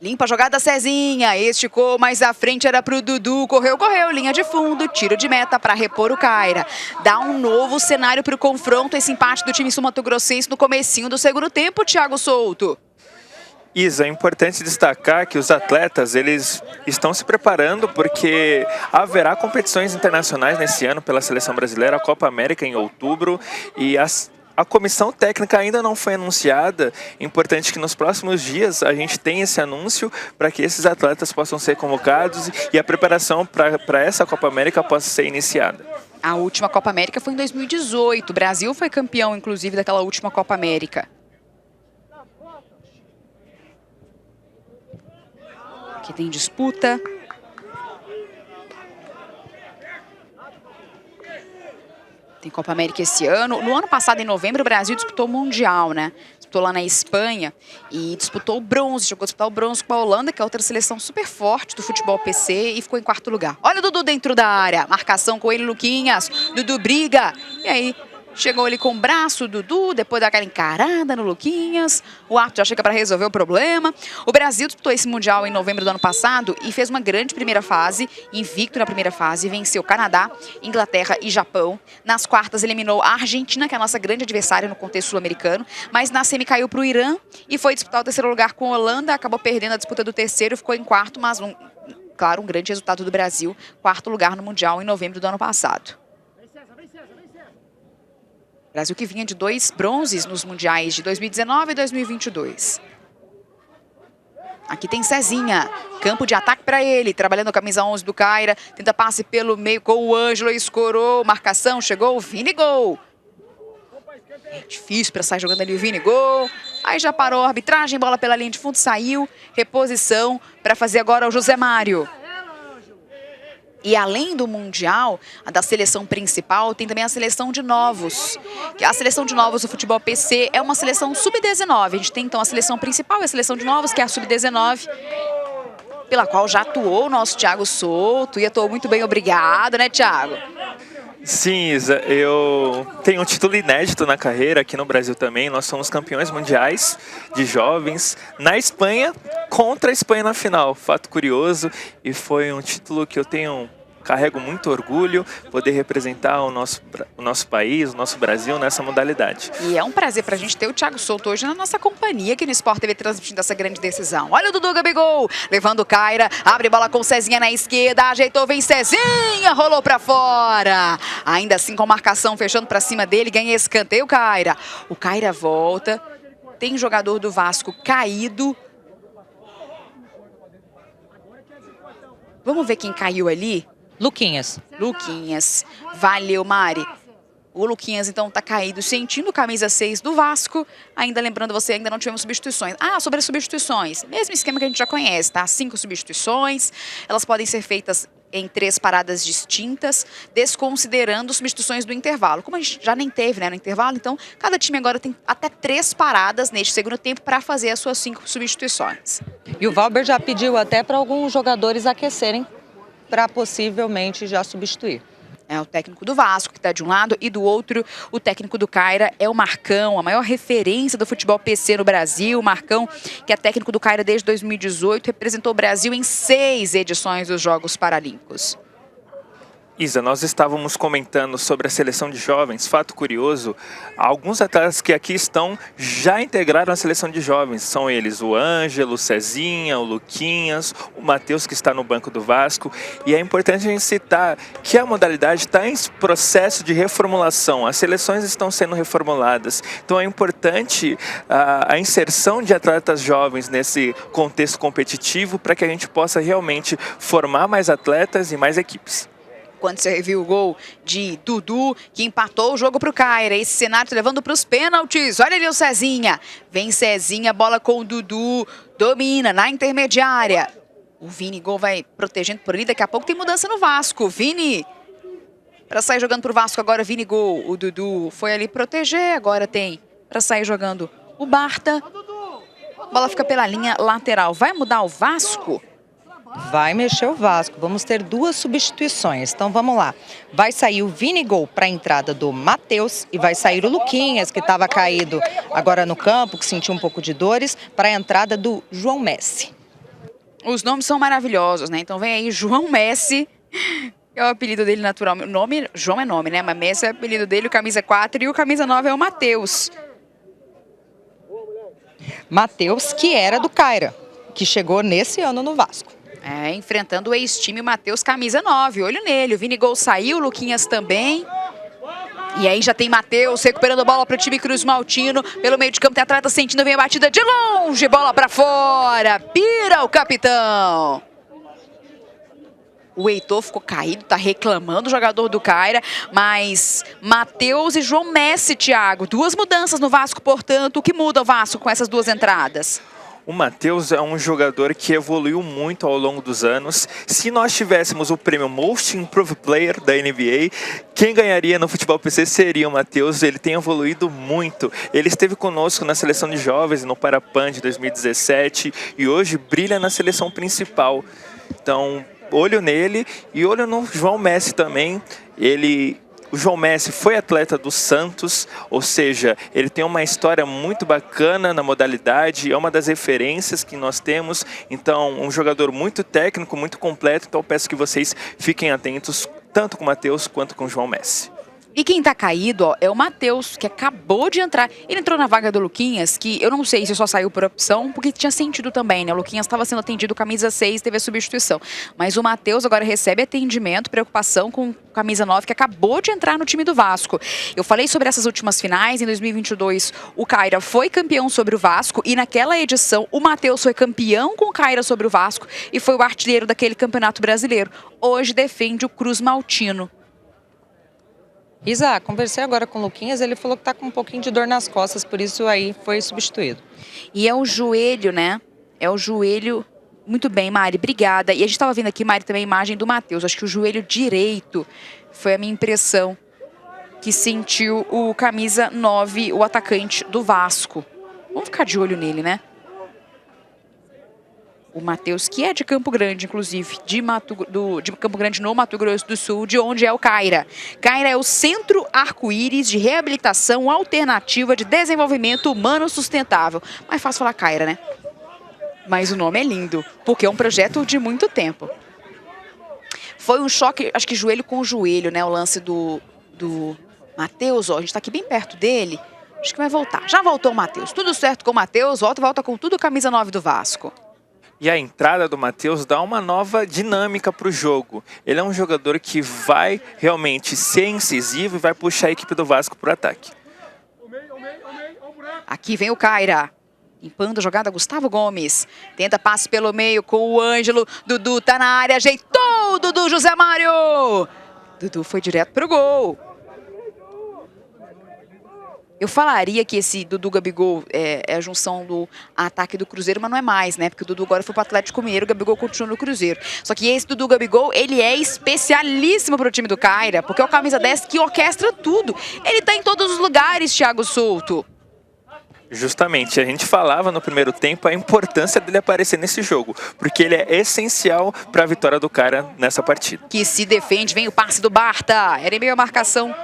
Limpa a jogada Cezinha, esticou, mais à frente era pro Dudu, correu, linha de fundo, tiro de meta para repor o Caira. Dá um novo cenário para o confronto, esse empate do time sul-mato-grossense no comecinho do segundo tempo, Thiago Souto. Isa, é importante destacar que os atletas, eles estão se preparando porque haverá competições internacionais nesse ano pela Seleção Brasileira, a Copa América em outubro, e a comissão técnica ainda não foi anunciada. É importante que nos próximos dias a gente tenha esse anúncio para que esses atletas possam ser convocados e a preparação para essa Copa América possa ser iniciada. A última Copa América foi em 2018. O Brasil foi campeão, inclusive, daquela última Copa América. Aqui tem disputa. Tem Copa América esse ano. No ano passado, em novembro, o Brasil disputou o Mundial, né? Disputou lá na Espanha e disputou o bronze. Chegou a disputar o bronze com a Holanda, que é outra seleção super forte do futebol PC, e ficou em quarto lugar. Olha o Dudu dentro da área. Marcação com ele, Luquinhas. Dudu briga. E aí, chegou ele com o braço, Dudu, depois daquela encarada no Luquinhas. O árbitro já chega para resolver o problema. O Brasil disputou esse Mundial em novembro do ano passado e fez uma grande primeira fase, invicto na primeira fase, venceu Canadá, Inglaterra e Japão. Nas quartas eliminou a Argentina, que é a nossa grande adversária no contexto sul-americano, mas na semi caiu para o Irã e foi disputar o terceiro lugar com a Holanda, acabou perdendo a disputa do terceiro, ficou em quarto, mas, claro, um grande resultado do Brasil, quarto lugar no Mundial em novembro do ano passado. Brasil que vinha de 2 bronzes nos mundiais de 2019 e 2022. Aqui tem Cezinha, campo de ataque para ele, trabalhando a camisa 11 do Caira, tenta passe pelo meio com o Ângelo, escorou, marcação, chegou o Vini, gol. É difícil para sair jogando ali o Vini, gol. Aí já parou a arbitragem, bola pela linha de fundo, saiu, reposição para fazer agora o José Mário. E além do Mundial, a da seleção principal, tem também a seleção de novos. A seleção de novos do futebol PC é uma seleção sub-19. A gente tem então a seleção principal e a seleção de novos, que é a sub-19, pela qual já atuou o nosso Thiago Souto. E atuou muito bem, obrigado, né, Thiago? Sim, Isa, eu tenho um título inédito na carreira aqui no Brasil também. Nós somos campeões mundiais de jovens na Espanha, contra a Espanha na final. Fato curioso, e foi um título que eu carrego muito orgulho, poder representar o nosso país, o nosso Brasil nessa modalidade. E é um prazer pra gente ter o Thiago Souto hoje na nossa companhia aqui no Sport TV transmitindo essa grande decisão. Olha o Dudu Gabigol, levando o Caira, abre bola com o Cezinha na esquerda, ajeitou, vem Cezinha, rolou pra fora. Ainda assim com marcação fechando pra cima dele, ganha escanteio o Caira. O Caira volta, tem jogador do Vasco caído. Vamos ver quem caiu ali? Luquinhas. Luquinhas. Valeu, Mari. O Luquinhas, então, tá caído, sentindo camisa 6 do Vasco. Ainda lembrando você, ainda não tivemos substituições. Ah, sobre as substituições. Mesmo esquema que a gente já conhece, tá? 5 substituições. Elas podem ser feitas em 3 paradas distintas, desconsiderando substituições do intervalo. Como a gente já nem teve, né, no intervalo, então, cada time agora tem até 3 paradas neste segundo tempo para fazer as suas 5 substituições. E o Valber já pediu até para alguns jogadores aquecerem para possivelmente já substituir. É o técnico do Vasco, que está de um lado, e do outro, o técnico do Caira é o Marcão, a maior referência do futebol PC no Brasil. O Marcão, que é técnico do Caira desde 2018, representou o Brasil em 6 edições dos Jogos Paralímpicos. Isa, nós estávamos comentando sobre a seleção de jovens. Fato curioso, alguns atletas que aqui estão já integraram a seleção de jovens. São eles o Ângelo, o Cezinha, o Luquinhas, o Matheus, que está no banco do Vasco. E é importante a gente citar que a modalidade está em processo de reformulação. As seleções estão sendo reformuladas. Então é importante a inserção de atletas jovens nesse contexto competitivo para que a gente possa realmente formar mais atletas e mais equipes. Quando você viu o gol de Dudu, que empatou o jogo para o Caira. Esse cenário tá levando para os pênaltis. Olha ali o Cezinha. Vem Cezinha, bola com o Dudu. Domina na intermediária. O Vini, gol vai protegendo por ali. Daqui a pouco tem mudança no Vasco. Vini, para sair jogando para o Vasco agora, Vini, gol. O Dudu foi ali proteger. Agora tem para sair jogando o Barta. A bola fica pela linha lateral. Vai mudar o Vasco? Vai mexer o Vasco. Vamos ter 2 substituições. Então vamos lá. Vai sair o Vini Gol para a entrada do Matheus e vai sair o Luquinhas, que estava caído agora no campo, que sentiu um pouco de dores, para a entrada do João Messi. Os nomes são maravilhosos, né? Então vem aí João Messi, que é o apelido dele natural. O nome, João é nome, né? Mas Messi é o apelido dele, o camisa 4 e o camisa 9 é o Matheus. Matheus, que era do Caira, que chegou nesse ano no Vasco. Enfrentando o ex-time, o Matheus, camisa 9. Olho nele, o Vini Gol saiu, o Luquinhas também. E aí já tem Matheus recuperando a bola para o time Cruz Maltino. Pelo meio de campo tem atleta sentindo, vem a batida de longe, bola para fora. Pira o capitão. O Heitor ficou caído, tá reclamando o jogador do Caira, mas Matheus e João Messi, Thiago. Duas mudanças no Vasco, portanto. O que muda o Vasco com essas duas entradas? O Matheus é um jogador que evoluiu muito ao longo dos anos. Se nós tivéssemos o prêmio Most Improved Player da NBA, quem ganharia no Futebol PC seria o Matheus. Ele tem evoluído muito. Ele esteve conosco na seleção de jovens no Parapan de 2017 e hoje brilha na seleção principal. Então, olho nele e olho no João Messi também. O João Messi foi atleta do Santos, ou seja, ele tem uma história muito bacana na modalidade, é uma das referências que nós temos. Então, um jogador muito técnico, muito completo. Então, peço que vocês fiquem atentos tanto com o Matheus quanto com o João Messi. E quem tá caído, ó, é o Matheus, que acabou de entrar. Ele entrou na vaga do Luquinhas, que eu não sei se só saiu por opção, porque tinha sentido também, né? O Luquinhas estava sendo atendido camisa 6, teve a substituição. Mas o Matheus agora recebe atendimento, preocupação com camisa 9, que acabou de entrar no time do Vasco. Eu falei sobre essas últimas finais. Em 2022, o Caira foi campeão sobre o Vasco e naquela edição, o Matheus foi campeão com o Caira sobre o Vasco e foi o artilheiro daquele campeonato brasileiro. Hoje defende o Cruz Maltino. Isa, conversei agora com o Luquinhas, ele falou que tá com um pouquinho de dor nas costas, por isso aí foi substituído. E é o joelho, né? É o joelho. Muito bem, Mari, obrigada. E a gente estava vendo aqui, Mari, também a imagem do Matheus. Acho que o joelho direito foi a minha impressão que sentiu o camisa 9, o atacante do Vasco. Vamos ficar de olho nele, né? O Matheus, que é de Campo Grande, inclusive, de Campo Grande, no Mato Grosso do Sul, de onde é o Caira. Caira é o Centro Arco-Íris de Reabilitação Alternativa de Desenvolvimento Humano Sustentável. Mais fácil falar Caira, né? Mas o nome é lindo, porque é um projeto de muito tempo. Foi um choque, acho que joelho com joelho, né? O lance do Matheus, ó, a gente tá aqui bem perto dele. Acho que vai voltar. Já voltou o Matheus. Tudo certo com o Matheus, volta com tudo, camisa 9 do Vasco. E a entrada do Matheus dá uma nova dinâmica para o jogo. Ele é um jogador que vai realmente ser incisivo e vai puxar a equipe do Vasco para o ataque. Aqui vem o Caira. Limpando a jogada, Gustavo Gomes. Tenta passe pelo meio com o Ângelo. Dudu tá na área, ajeitou o Dudu, José Mário. Dudu foi direto pro gol. Eu falaria que esse Dudu Gabigol é a junção do ataque do Cruzeiro, mas não é mais, né? Porque o Dudu agora foi pro Atlético Mineiro, o Gabigol continua no Cruzeiro. Só que esse Dudu Gabigol, ele é especialíssimo pro time do Caira, porque é o camisa 10 que orquestra tudo. Ele tá em todos os lugares, Thiago Souto. Justamente, a gente falava no primeiro tempo a importância dele aparecer nesse jogo, porque ele é essencial para a vitória do Caira nessa partida. Que se defende, vem o passe do Barta, era em meio à marcação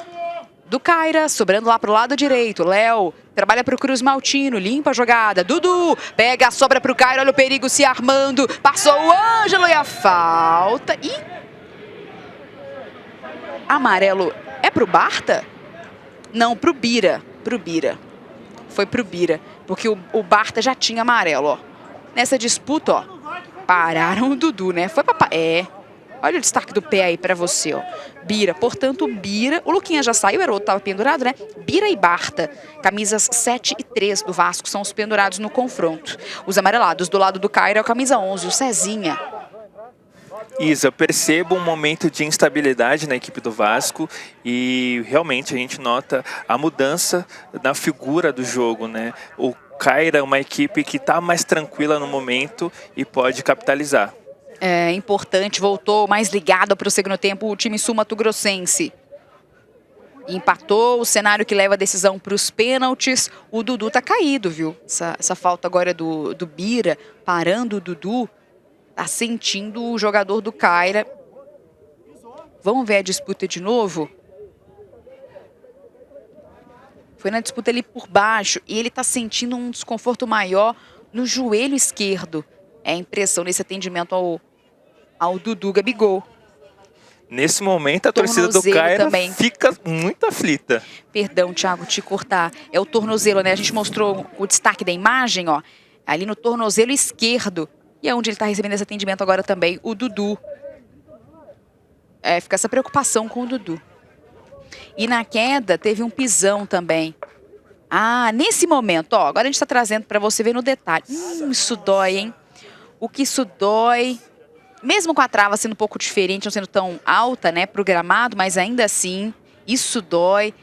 do Caira, sobrando lá pro lado direito. Léo trabalha pro Cruz Maltino, limpa a jogada. Dudu pega a sobra pro Caira, olha o perigo se armando. Passou o Ângelo e a falta. E amarelo é pro Barta? Não, pro Bira. Foi pro Bira, porque o Barta já tinha amarelo, ó. Nessa disputa, ó, pararam o Dudu, né? Foi pra... Olha o destaque do pé aí pra você, ó. Bira, portanto, Bira. O Luquinha já saiu, o Heroto tava pendurado, né? Bira e Barta, camisas 7 e 3 do Vasco, são os pendurados no confronto. Os amarelados do lado do Caira é o camisa 11, o Cezinha. Isa, percebo um momento de instabilidade na equipe do Vasco e realmente a gente nota a mudança na figura do jogo, né? O Caira é uma equipe que está mais tranquila no momento e pode capitalizar. É importante, voltou mais ligado para o segundo tempo o time sul-mato-grossense. Empatou, o cenário que leva a decisão para os pênaltis. O Dudu tá caído, viu? Essa falta agora do Bira, parando o Dudu. Tá sentindo o jogador do Caira. Vamos ver a disputa de novo? Foi na disputa ali por baixo e ele tá sentindo um desconforto maior no joelho esquerdo. é a impressão nesse atendimento ao Dudu Gabigol. Nesse momento, a torcida do Caira também fica muito aflita. Perdão, Thiago, te cortar. É o tornozelo, né? A gente mostrou o destaque da imagem, ó. Ali no tornozelo esquerdo. E é onde ele está recebendo esse atendimento agora também, o Dudu. Fica essa preocupação com o Dudu. E na queda, teve um pisão também. Ah, nesse momento, ó. Agora a gente está trazendo para você ver no detalhe. Isso dói, hein? O que isso dói... Mesmo com a trava sendo um pouco diferente, não sendo tão alta, né, pro gramado, mas ainda assim, isso dói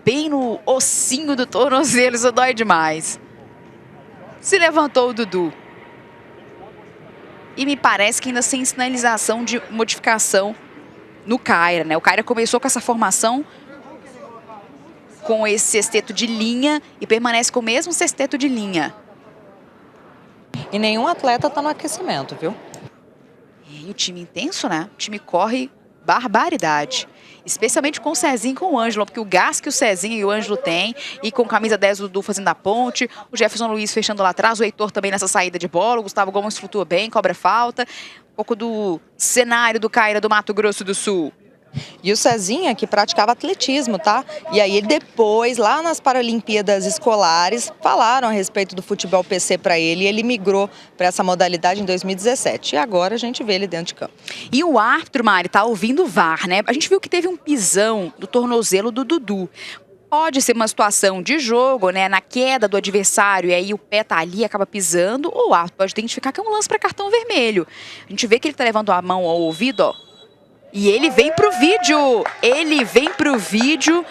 bem no ossinho do tornozelo, isso dói demais. Se levantou o Dudu. E me parece que ainda sem sinalização de modificação no Caira, né? O Caira começou com essa formação, com esse sexteto de linha e permanece com o mesmo sexteto de linha. E nenhum atleta tá no aquecimento, viu? E o time intenso, né? O time corre barbaridade. Especialmente com o Cezinho e com o Ângelo, porque o gás que o Cezinho e o Ângelo têm, e com camisa 10 do Dudu fazendo a ponte, o Jefferson Luiz fechando lá atrás, o Heitor também nessa saída de bola, o Gustavo Gomes flutua bem, cobra falta. Um pouco do cenário do Caira do Mato Grosso do Sul. E o Cezinha, que praticava atletismo, tá? E aí depois, lá nas Paralimpíadas Escolares, falaram a respeito do futebol PC para ele e ele migrou para essa modalidade em 2017. E agora a gente vê ele dentro de campo. E o árbitro, Mari, tá ouvindo o VAR, né? A gente viu que teve um pisão do tornozelo do Dudu. Pode ser uma situação de jogo, né? Na queda do adversário, e aí o pé tá ali, acaba pisando, ou o árbitro pode identificar que é um lance para cartão vermelho. A gente vê que ele tá levando a mão ao ouvido, ó. E ele vem pro vídeo. Ele vem pro vídeo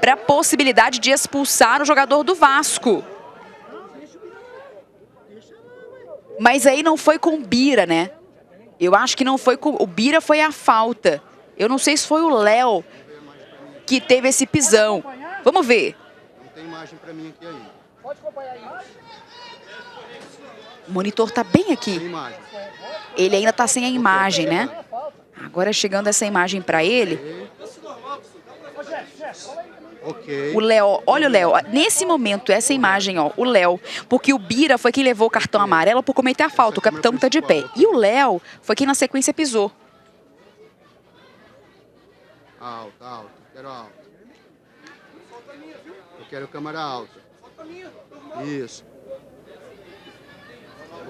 para a possibilidade de expulsar o jogador do Vasco. Mas aí não foi com o Bira, né? Eu acho que não foi com... O Bira foi a falta. Eu não sei se foi o Léo que teve esse pisão. Vamos ver. Não tem imagem para mim aqui ainda. Pode acompanhar aí. O monitor tá bem aqui. Tem imagem. Ele ainda tá sem a imagem, né? Agora chegando essa imagem para ele. Ok. O Léo, olha o Léo, nesse momento, essa imagem, ó, o Léo, porque o Bira foi quem levou o cartão amarelo por cometer a falta, o capitão tá de pé. E o Léo foi quem na sequência pisou. Alto, alto, quero alto. Eu quero câmera alta. Isso.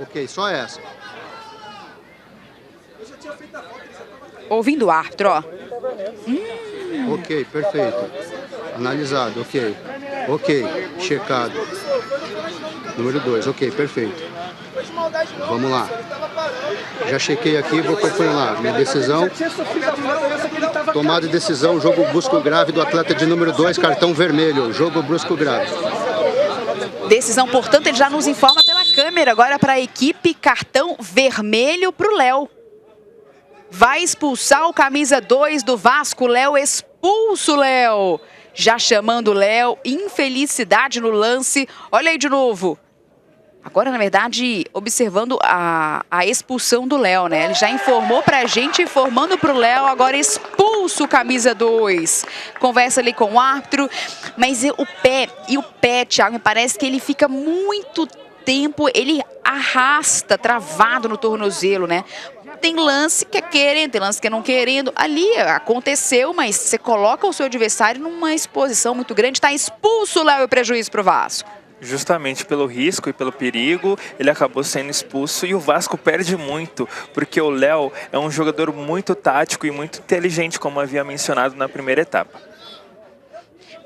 Ok, só essa. Ouvindo o árbitro, ó. Ok, perfeito. Analisado, ok. Ok, checado. Número 2, ok, perfeito. Vamos lá. Já chequei aqui, vou confirmar. Minha decisão. Tomada de decisão, jogo brusco grave do atleta de número 2, cartão vermelho. Jogo brusco grave. Decisão, portanto, ele já nos informa pela câmera agora para a equipe, cartão vermelho para o Léo. Vai expulsar o camisa 2 do Vasco, Léo, expulso, Léo. Já chamando o Léo, infelicidade no lance. Olha aí de novo. Agora, na verdade, observando a expulsão do Léo, né? Ele já informou pra gente, informando pro Léo, agora expulso o camisa 2. Conversa ali com o árbitro, mas o pé, Thiago, me parece que ele fica muito tempo, ele arrasta, travado no tornozelo, né? Tem lance que é querendo, tem lance que é não querendo. Ali aconteceu, mas você coloca o seu adversário numa exposição muito grande. Está expulso o Léo e prejuízo para o Vasco. Justamente pelo risco e pelo perigo, ele acabou sendo expulso e o Vasco perde muito, porque o Léo é um jogador muito tático e muito inteligente, como havia mencionado na primeira etapa.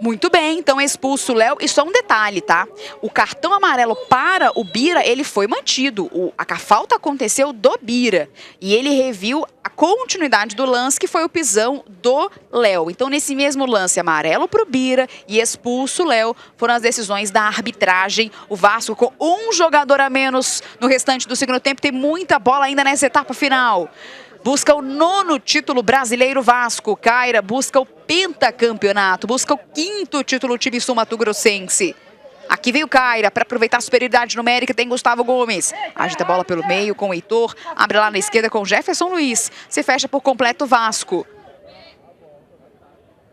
Muito bem, então expulso o Léo. E só um detalhe, tá? O cartão amarelo para o Bira, ele foi mantido. A falta aconteceu do Bira. E ele reviu a continuidade do lance, que foi o pisão do Léo. Então, nesse mesmo lance, amarelo para o Bira e expulso o Léo, foram as decisões da arbitragem. O Vasco com um jogador a menos no restante do segundo tempo. Tem muita bola ainda nessa etapa final. Busca o 9º título brasileiro Vasco. Caira busca o pentacampeonato. Busca o 5º título time sul-mato-grossense. Aqui veio Caira para aproveitar a superioridade numérica. Tem Gustavo Gomes. Agita a bola pelo meio com o Heitor. Abre lá na esquerda com Jefferson Luiz. Se fecha por completo o Vasco.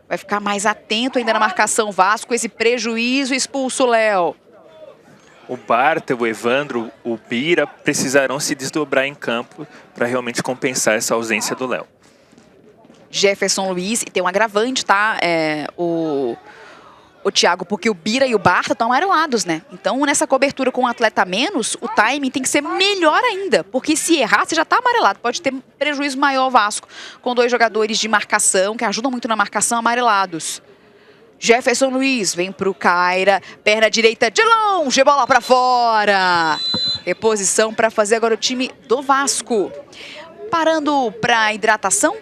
Vai ficar mais atento ainda na marcação Vasco. Esse prejuízo, expulso o Léo. o Barta, o Evandro, o Bira precisarão se desdobrar em campo para realmente compensar essa ausência do Léo. Jefferson Luiz, e tem um agravante, tá? O Thiago, porque o Bira e o Barta estão amarelados, né? Então, nessa cobertura com um atleta a menos, o timing tem que ser melhor ainda. Porque se errar, você já tá amarelado. Pode ter prejuízo maior ao Vasco, com 2 jogadores de marcação, que ajudam muito na marcação, amarelados. Jefferson Luiz vem pro Caira, perna direita de longe, bola pra fora. Reposição para fazer agora o time do Vasco. Parando pra hidratação.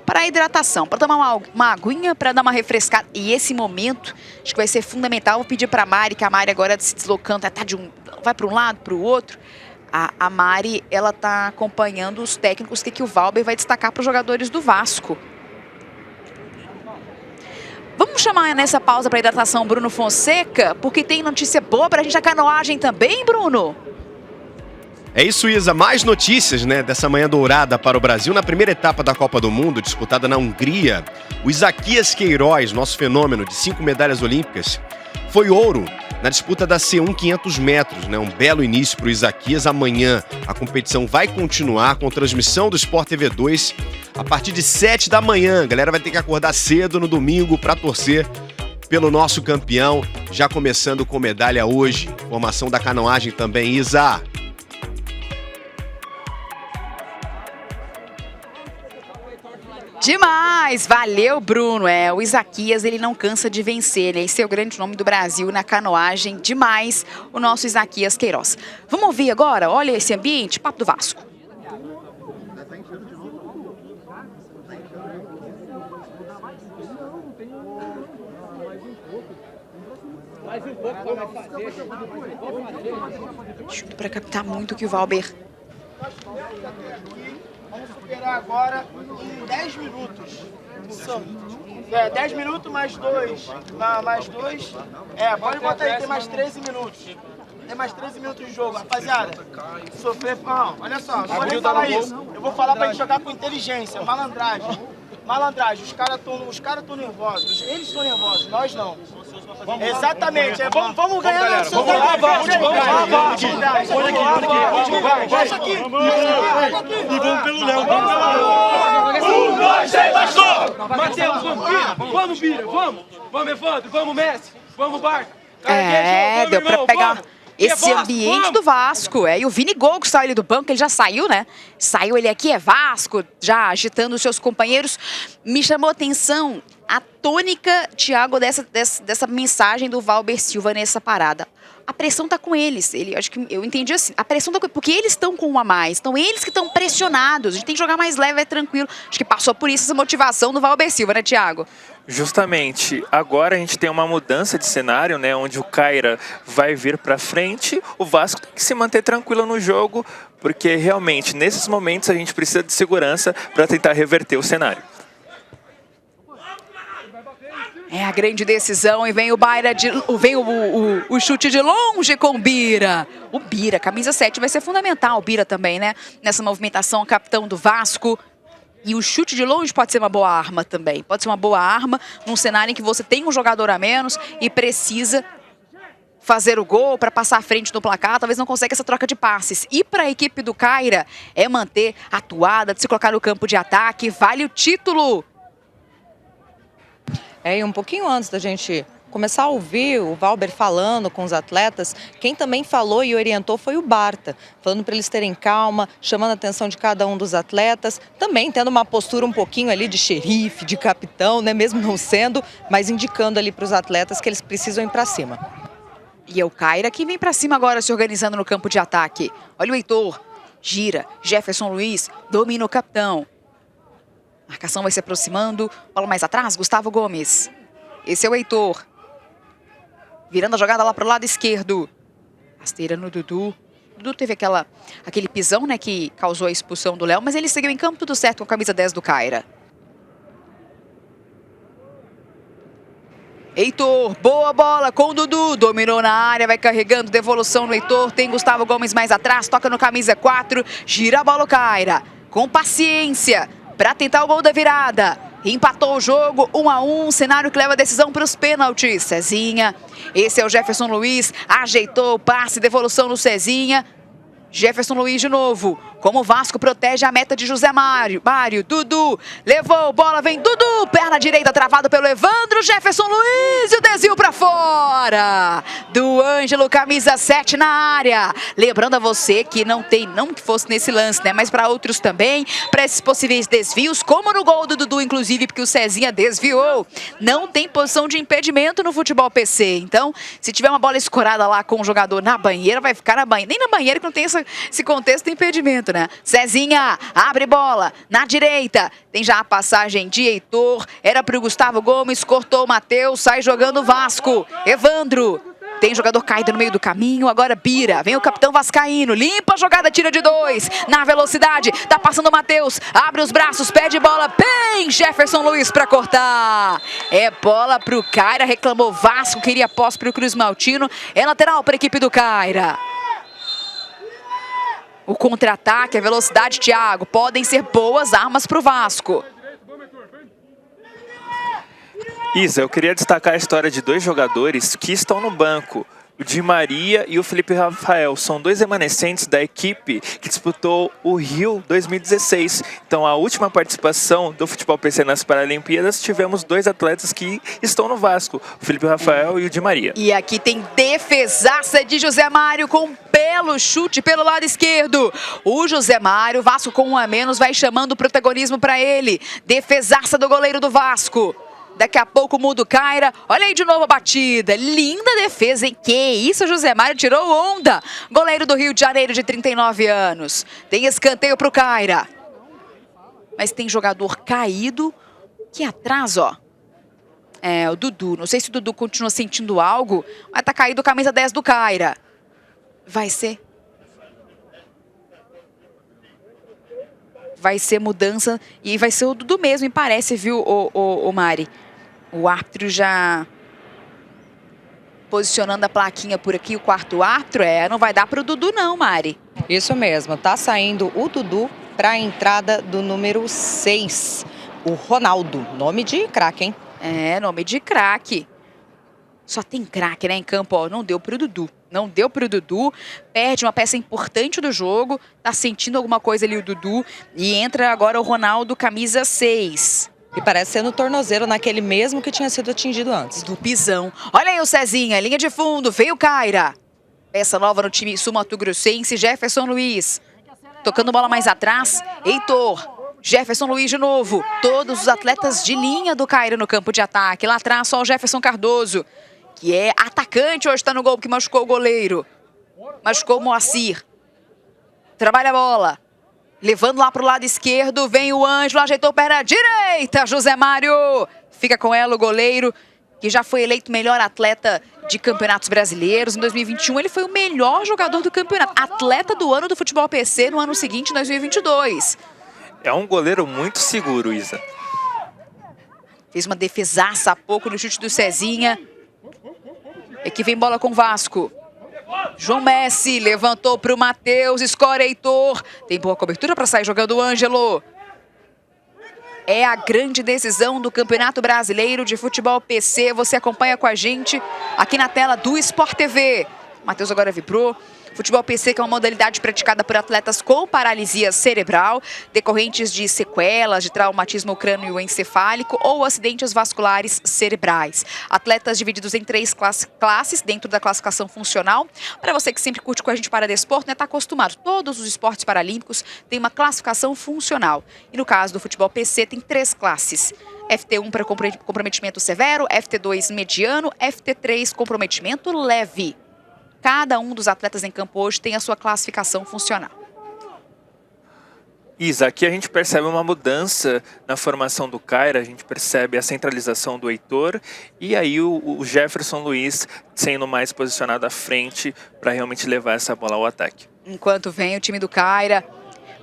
Para tomar uma aguinha, para dar uma refrescada. E esse momento, acho que vai ser fundamental. Vou pedir para a Mari, que a Mari agora se deslocando, vai para um lado, para o outro. A Mari, ela tá acompanhando os técnicos, que o Valber vai destacar para os jogadores do Vasco. Vamos chamar nessa pausa para hidratação Bruno Fonseca, porque tem notícia boa para a gente, a canoagem também, Bruno. É isso, Isa. Mais notícias, né, dessa manhã dourada para o Brasil. Na primeira etapa da Copa do Mundo, disputada na Hungria, o Isaquias Queiroz, nosso fenômeno de 5 medalhas olímpicas, foi ouro na disputa da C1 500 metros. Né, um belo início para o Isaquias. Amanhã a competição vai continuar com transmissão do Sport TV 2 a partir de 7 da manhã. A galera vai ter que acordar cedo no domingo para torcer pelo nosso campeão. Já começando com medalha hoje. Formação da canoagem também, Isa. Demais! Valeu, Bruno. O Isaquias, ele não cansa de vencer, né? Esse é o grande nome do Brasil na canoagem. Demais, o nosso Isaquias Queiroz. Vamos ouvir agora? Olha esse ambiente, Papo do Vasco. Junto para captar muito que o Valber... Vamos superar agora em 10 minutos. 10 minutos mais 2. Mais 2. Pode botar aí, tem mais 13 minutos. Tem mais 13 minutos de jogo. Rapaziada, sofrer... Não, olha só, não vou nem falar isso. Eu vou falar pra gente jogar com inteligência, malandragem. Malandragem, os caras tão nervosos. Eles estão nervosos, nós não. Exatamente, vamos ganhar na sua vamos aqui. E vamos pelo Léo. 1, 2, 3, bastou! Matheus, vamos, Bira, vamos, Evandro, vamos, Messi, vamos, Barca. Deu pra pegar esse ambiente do Vasco. E o Vini Gol, que saiu ali do banco, ele já saiu, né? Saiu ele aqui, Vasco, já agitando os seus companheiros. Me chamou a atenção a tônica, Thiago, dessa mensagem do Valber Silva nessa parada. A pressão tá com eles. Acho que eu entendi assim. A pressão tá com, porque eles estão com um a mais. Então eles que estão pressionados. A gente tem que jogar mais leve, tranquilo. Acho que passou por isso essa motivação do Valber Silva, né, Thiago? Justamente. Agora a gente tem uma mudança de cenário, né, onde o Caira vai vir para frente. O Vasco tem que se manter tranquilo no jogo, porque realmente nesses momentos a gente precisa de segurança para tentar reverter o cenário. É a grande decisão e vem o chute de longe com o Bira. O Bira, camisa 7, vai ser fundamental. O Bira também, né? Nessa movimentação, capitão do Vasco. E o chute de longe pode ser uma boa arma também. Pode ser uma boa arma num cenário em que você tem um jogador a menos e precisa fazer o gol para passar à frente no placar. Talvez não consiga essa troca de passes. E para a equipe do Caira é manter a toada, de se colocar no campo de ataque. Vale o título. E um pouquinho antes da gente começar a ouvir o Valber falando com os atletas, quem também falou e orientou foi o Barta, falando para eles terem calma, chamando a atenção de cada um dos atletas, também tendo uma postura um pouquinho ali de xerife, de capitão, né, mesmo não sendo, mas indicando ali para os atletas que eles precisam ir para cima. E é o Caira que vem para cima agora, se organizando no campo de ataque. Olha o Heitor, gira, Jefferson Luiz, domina o capitão. Marcação vai se aproximando. Bola mais atrás, Gustavo Gomes. Esse é o Heitor. Virando a jogada lá para o lado esquerdo. Rasteira no Dudu. Dudu teve aquele pisão, né, que causou a expulsão do Léo, mas ele seguiu em campo, tudo certo com a camisa 10 do Caira. Heitor, boa bola com o Dudu. Dominou na área, vai carregando, devolução no Heitor. Tem Gustavo Gomes mais atrás, toca no camisa 4. Gira a bola o Caira. Com paciência. Para tentar o gol da virada. Empatou o jogo, 1-1, cenário que leva a decisão para os pênaltis. Cezinha, esse é o Jefferson Luiz, ajeitou o passe, devolução no Cezinha. Jefferson Luiz de novo, como o Vasco protege a meta de José Mário. Dudu, levou, bola vem Dudu, perna direita travado pelo Evandro, Jefferson Luiz e o desvio para fora. Do Ângelo, camisa 7 na área. Lembrando a você que não que fosse nesse lance, né, mas para outros também, para esses possíveis desvios, como no gol do Dudu, inclusive, porque o Cezinha desviou. Não tem posição de impedimento no futebol PC. Então, se tiver uma bola escorada lá com o jogador na banheira, vai ficar na banheira. Nem na banheira que não tem esse contexto de impedimento, né? Cezinha, abre bola, na direita, tem já a passagem de Heitor, era para o Gustavo Gomes, cortou o Matheus, sai jogando o Vasco. Evandro, tem jogador caído no meio do caminho, agora Bira, vem o capitão vascaíno, limpa a jogada, tira de 2, na velocidade, tá passando o Matheus, abre os braços, pede bola, bem, Jefferson Luiz para cortar. É bola pro Caira, reclamou Vasco, queria posse pro Cruz Maltino, é lateral para a equipe do Caira. O contra-ataque, a velocidade, Thiago, podem ser boas armas para o Vasco. Isa, eu queria destacar a história de 2 jogadores que estão no banco. O Di Maria e o Felipe Rafael são 2 remanescentes da equipe que disputou o Rio 2016. Então, a última participação do Futebol PC nas Paralimpíadas, tivemos 2 atletas que estão no Vasco, o Felipe Rafael e o Di Maria. E aqui tem defesaça de José Mário com um belo chute pelo lado esquerdo. O José Mário, Vasco com 1 a menos, vai chamando o protagonismo para ele. Defesaça do goleiro do Vasco. Daqui a pouco muda o Caira. Olha aí de novo a batida. Linda defesa, hein? Que isso, José Mário tirou onda. Goleiro do Rio de Janeiro de 39 anos. Tem escanteio pro Caira. Mas tem jogador caído. Aqui atrás, ó. É, o Dudu. Não sei se o Dudu continua sentindo algo, mas tá caído camisa 10 do Caira. Vai ser mudança e vai ser o Dudu mesmo, me parece, viu, o Mari? O árbitro já posicionando a plaquinha por aqui, o quarto árbitro, não vai dar pro Dudu não, Mari. Isso mesmo, tá saindo o Dudu para a entrada do número 6, o Ronaldo, nome de craque, hein? É, nome de craque. Só tem craque, né, em campo, ó, não deu pro Dudu. Não deu pro Dudu, perde uma peça importante do jogo, tá sentindo alguma coisa ali o Dudu e entra agora o Ronaldo, camisa 6. E parece ser no tornozelo, naquele mesmo que tinha sido atingido antes. Do pisão. Olha aí o Cezinha, linha de fundo, veio o Caira. Peça nova no time sul-mato-grossense, Jefferson Luiz. Tocando bola mais atrás, Heitor. Jefferson Luiz de novo. Todos os atletas de linha do Caira no campo de ataque. Lá atrás só o Jefferson Cardoso, que é atacante, hoje está no gol, que machucou o goleiro. Machucou o Moacir. Trabalha a bola. Levando lá para o lado esquerdo, vem o Ângelo, ajeitou perna direita, José Mário. Fica com ela o goleiro, que já foi eleito melhor atleta de campeonatos brasileiros. Em 2021, ele foi o melhor jogador do campeonato. Atleta do ano do futebol PC no ano seguinte, em 2022. É um goleiro muito seguro, Isa. Fez uma defesaça há pouco no chute do Cezinha. Aqui vem bola com o Vasco. João Messi levantou para o Matheus, escora Heitor. Tem boa cobertura para sair jogando o Ângelo. É a grande decisão do Campeonato Brasileiro de Futebol PC. Você acompanha com a gente aqui na tela do Sport TV. Matheus agora vibrou. Futebol PC, que é uma modalidade praticada por atletas com paralisia cerebral, decorrentes de sequelas, de traumatismo crânioencefálico ou acidentes vasculares cerebrais. Atletas divididos em 3 classes dentro da classificação funcional. Para você que sempre curte com a gente para desporto, né, tá acostumado. Todos os esportes paralímpicos têm uma classificação funcional. E no caso do futebol PC, tem 3 classes. FT1 para comprometimento severo, FT2 mediano, FT3 comprometimento leve. Cada um dos atletas em campo hoje tem a sua classificação funcional. Isa, aqui a gente percebe uma mudança na formação do Caira, a gente percebe a centralização do Heitor e aí o Jefferson Luiz sendo mais posicionado à frente para realmente levar essa bola ao ataque. Enquanto vem o time do Caira,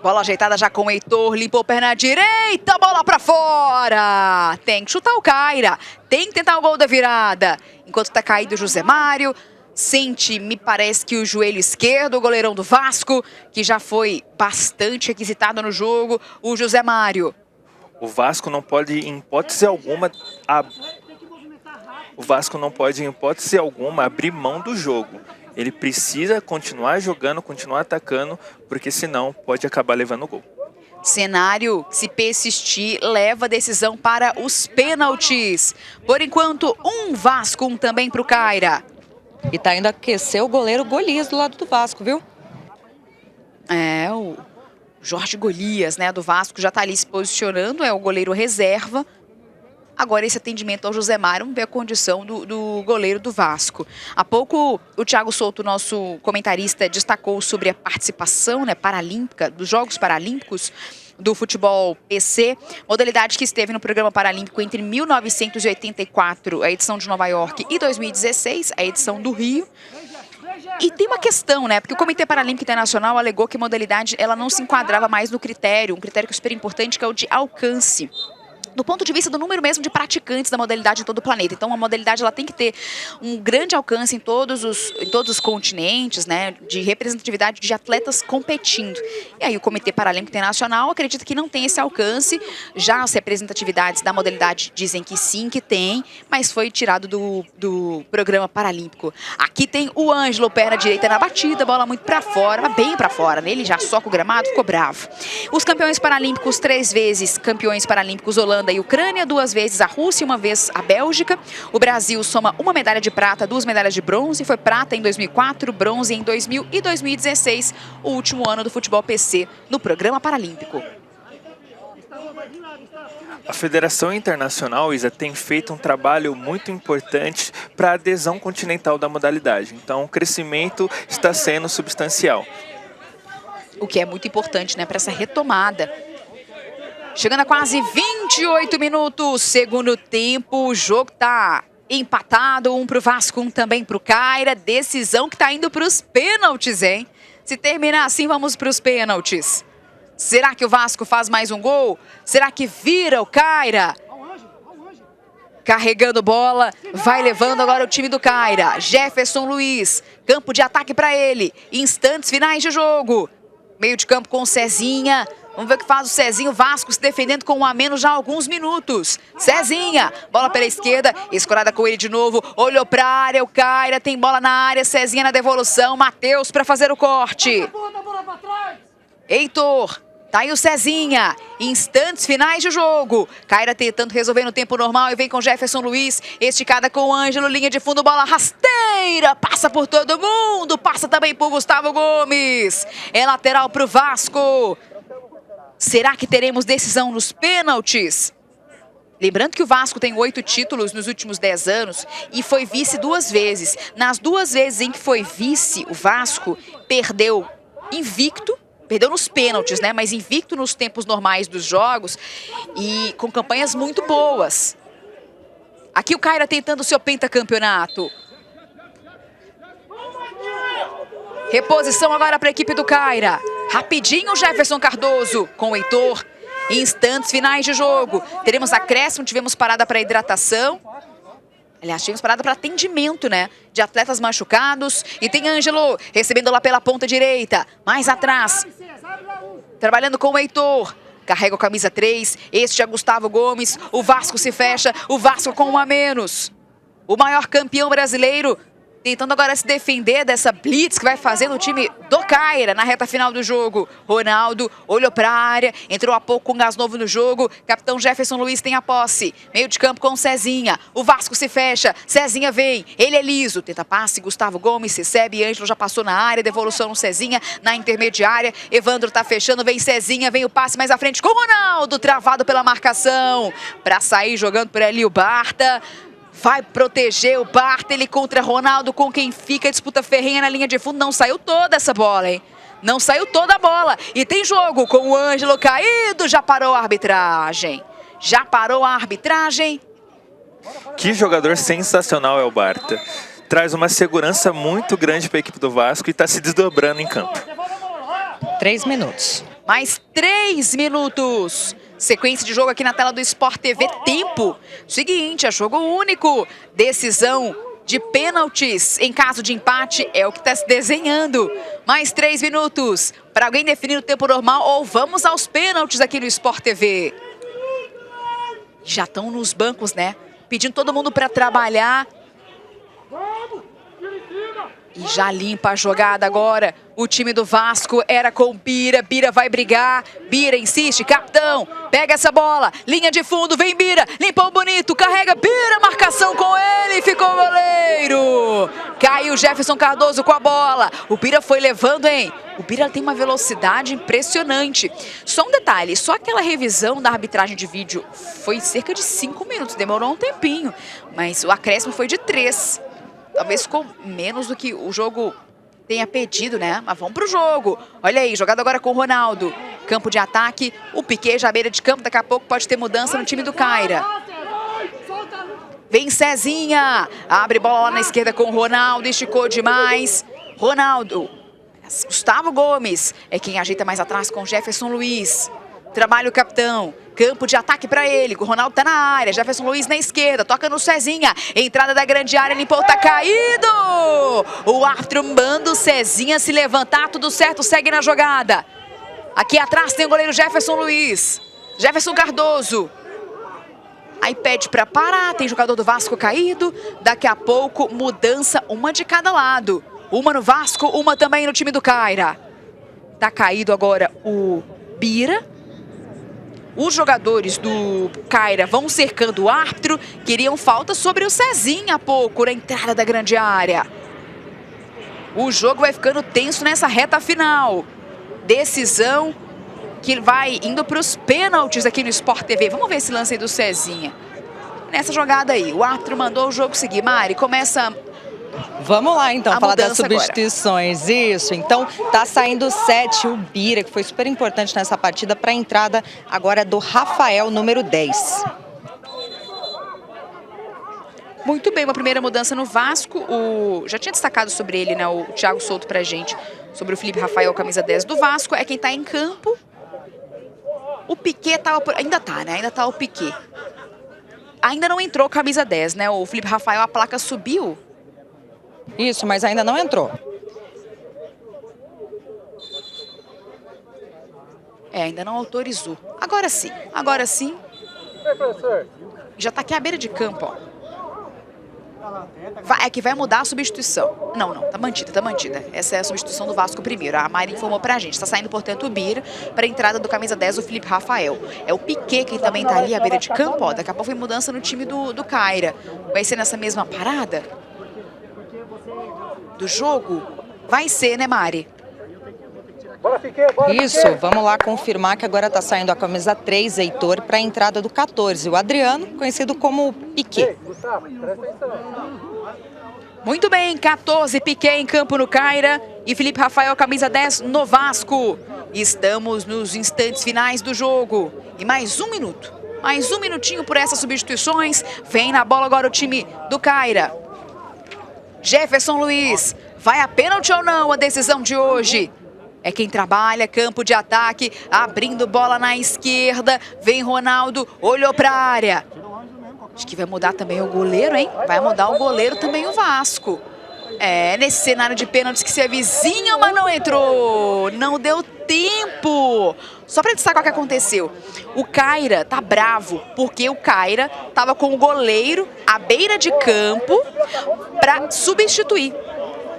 bola ajeitada já com o Heitor, limpou perna direita, bola para fora! Tem que chutar o Caira, tem que tentar o gol da virada. Enquanto tá caído o José Mário, sente, me parece que o joelho esquerdo, o goleirão do Vasco, que já foi bastante requisitado no jogo, o José Mário. O Vasco não pode, em hipótese alguma, abrir mão do jogo. Ele precisa continuar jogando, continuar atacando, porque senão pode acabar levando o gol. Cenário, se persistir, leva a decisão para os pênaltis. Por enquanto, um Vasco, um também para o Caira. E tá indo aquecer o goleiro Golias do lado do Vasco, viu? É, o Jorge Golias, né, do Vasco, já tá ali se posicionando, é o goleiro reserva. Agora esse atendimento ao Josemar, vamos ver a condição do goleiro do Vasco. Há pouco o Thiago Souto, nosso comentarista, destacou sobre a participação, né, paralímpica, dos Jogos Paralímpicos do futebol PC, modalidade que esteve no programa paralímpico entre 1984, a edição de Nova York, e 2016, a edição do Rio. E tem uma questão, né? Porque o Comitê Paralímpico Internacional alegou que a modalidade ela não se enquadrava mais no critério, um critério que é super importante, que é o de alcance. Do ponto de vista do número mesmo de praticantes da modalidade em todo o planeta. Então, a modalidade ela tem que ter um grande alcance em todos os continentes, né, de representatividade de atletas competindo. E aí, o Comitê Paralímpico Internacional acredita que não tem esse alcance. Já as representatividades da modalidade dizem que sim, que tem, mas foi tirado do programa paralímpico. Aqui tem o Ângelo, perna direita na batida, bola muito pra fora, bem pra fora. Ele já soca o gramado, ficou bravo. Os campeões paralímpicos, 3 vezes campeões paralímpicos, Holanda e Ucrânia, 2 vezes a Rússia e 1 vez a Bélgica. O Brasil soma 1 medalha de prata, 2 medalhas de bronze. Foi prata em 2004, bronze em 2000 e 2016, o último ano do futebol PC no programa paralímpico. A Federação Internacional, Isa, tem feito um trabalho muito importante para a adesão continental da modalidade. Então, o crescimento está sendo substancial. O que é muito importante, né, para essa retomada. Chegando a quase 28 minutos, segundo tempo, o jogo tá empatado, um pro Vasco, um também pro Caira. Decisão que tá indo pros pênaltis, hein? Se terminar assim, vamos pros pênaltis. Será que o Vasco faz mais um gol? Será que vira o Caira? Carregando bola, vai levando agora o time do Caira. Jefferson Luiz, campo de ataque para ele. Instantes finais de jogo. Meio de campo com o Cezinha. Vamos ver o que faz o Cezinho. Vasco se defendendo com 1 a menos já há alguns minutos. Cezinha, bola pela esquerda, escorada com ele de novo. Olhou pra área, o Caira tem bola na área. Cezinha na devolução, Matheus para fazer o corte. Heitor, tá aí o Cezinha. Instantes finais de jogo. Caira tentando resolver no tempo normal e vem com Jefferson Luiz. Esticada com o Ângelo, linha de fundo, bola rasteira. Passa por todo mundo, passa também por Gustavo Gomes. É lateral pro Vasco. Será que teremos decisão nos pênaltis? Lembrando que o Vasco tem 8 títulos nos últimos 10 anos e foi vice 2 vezes. Nas 2 vezes em que foi vice, o Vasco perdeu invicto, perdeu nos pênaltis, né? Mas invicto nos tempos normais dos jogos e com campanhas muito boas. Aqui o Caira tentando o seu pentacampeonato. Reposição agora para a equipe do Caira. Rapidinho o Jefferson Cardoso com o Heitor. Instantes finais de jogo. Teremos acréscimo, tivemos parada para hidratação. Aliás, tivemos parada para atendimento, né? De atletas machucados. E tem Ângelo recebendo lá pela ponta direita. Mais atrás. Trabalhando com o Heitor. Carrega o camisa 3. Este é Gustavo Gomes. O Vasco se fecha. O Vasco com 1 a menos. O maior campeão brasileiro. Tentando agora se defender dessa blitz que vai fazer no time do Caira na reta final do jogo. Ronaldo olhou para a área, entrou há pouco com gás novo no jogo. Capitão Jefferson Luiz tem a posse. Meio de campo com o Cezinha. O Vasco se fecha. Cezinha vem. Ele é liso. Tenta passe. Gustavo Gomes recebe. Ângelo já passou na área. Devolução no Cezinha na intermediária. Evandro tá fechando. Vem Cezinha. Vem o passe mais à frente com o Ronaldo. Travado pela marcação. Para sair jogando por ali o Barta. Vai proteger o Bartoli contra Ronaldo, com quem fica. Disputa ferrenha na linha de fundo. Não saiu toda essa bola, hein? Não saiu toda a bola. E tem jogo com o Ângelo caído. Já parou a arbitragem. Já parou a arbitragem. Que jogador sensacional é o Barta. Traz uma segurança muito grande para a equipe do Vasco e está se desdobrando em campo. 3 minutos. Mais 3 minutos. Sequência de jogo aqui na tela do Sport TV. Tempo. Seguinte, é jogo único. Decisão de pênaltis. Em caso de empate, é o que está se desenhando. Mais 3 minutos. Para alguém definir o tempo normal ou vamos aos pênaltis aqui no Sport TV. Já estão nos bancos, né? Pedindo todo mundo para trabalhar. E já limpa a jogada agora. O time do Vasco era com Bira. Bira vai brigar. Bira insiste. Capitão, pega essa bola. Linha de fundo, vem Bira. Limpou bonito, carrega Bira. Marcação com ele. Ficou o goleiro. Caiu Jefferson Cardoso com a bola. O Bira foi levando, hein? O Bira tem uma velocidade impressionante. Só um detalhe, só aquela revisão da arbitragem de vídeo foi cerca de 5 minutos. Demorou um tempinho. Mas o acréscimo foi de 3. Talvez ficou menos do que o jogo tenha pedido, né? Mas vamos pro jogo. Olha aí, jogada agora com o Ronaldo. Campo de ataque, o Piquet já à beira de campo. Daqui a pouco pode ter mudança no time do Caira. Vem Cezinha. Abre bola lá na esquerda com o Ronaldo. Esticou demais. Ronaldo. Gustavo Gomes é quem ajeita mais atrás com o Jefferson Luiz. Trabalha o capitão. Campo de ataque para ele. O Ronaldo tá na área. Jefferson Luiz na esquerda. Toca no Cezinha. Entrada da grande área. Limpou. Tá caído. O árbitro manda o Cezinha se levantar. Tudo certo. Segue na jogada. Aqui atrás tem o goleiro Jefferson Luiz. Jefferson Cardoso. Aí pede para parar. Tem jogador do Vasco caído. Daqui a pouco, mudança. Uma de cada lado. Uma no Vasco. Uma também no time do Caira. Tá caído agora o Bira. Os jogadores do Caira vão cercando o árbitro. Queriam falta sobre o Cezinha há pouco na entrada da grande área. O jogo vai ficando tenso nessa reta final. Decisão que vai indo para os pênaltis aqui no Sport TV. Vamos ver esse lance aí do Cezinha. Nessa jogada aí, o árbitro mandou o jogo seguir. Mari, começa... Vamos lá, então, falar das mudança substituições. Agora. Isso, então tá saindo o 7, o Bira, que foi super importante nessa partida, para a entrada agora do Rafael, número 10. Muito bem, uma primeira mudança no Vasco. Já tinha destacado sobre ele, né, o Thiago Souto pra gente, sobre o Felipe Rafael, camisa 10 do Vasco. É quem tá em campo. O Piquet ainda tá, né? Ainda tá o Piquet. Ainda não entrou camisa 10, né? O Felipe Rafael, a placa subiu. Isso, mas ainda não entrou. Ainda não autorizou. Agora sim, agora sim. Já tá aqui à beira de campo, ó. É que vai mudar a substituição. Não, tá mantida, tá mantida. Essa é a substituição do Vasco primeiro. A Mari informou pra gente. Tá saindo, portanto, o Bira para a entrada do camisa 10, o Felipe Rafael. É o Piquet quem também tá ali à beira de campo, ó. Daqui a pouco foi mudança no time do Caira. Vai ser nessa mesma parada do jogo? Vai ser, né, Mari? Isso, vamos lá confirmar que agora tá saindo a camisa 3, Heitor, para a entrada do 14, o Adriano, conhecido como Piquet. Muito bem, 14, Piquet em campo no Caira e Felipe Rafael, camisa 10 no Vasco. Estamos nos instantes finais do jogo. E mais um minuto. Mais um minutinho por essas substituições. Vem na bola agora o time do Caira. Jefferson Luiz, vai a pênalti ou não a decisão de hoje? É quem trabalha, campo de ataque, abrindo bola na esquerda. Vem Ronaldo, olhou para a área. Acho que vai mudar também o goleiro, hein? Vai mudar o goleiro também o Vasco. Nesse cenário de pênaltis que se avizinha, mas não entrou. Não deu tempo. Só para destacar o que aconteceu. O Caira tá bravo, porque o Caira tava com o goleiro à beira de campo para substituir.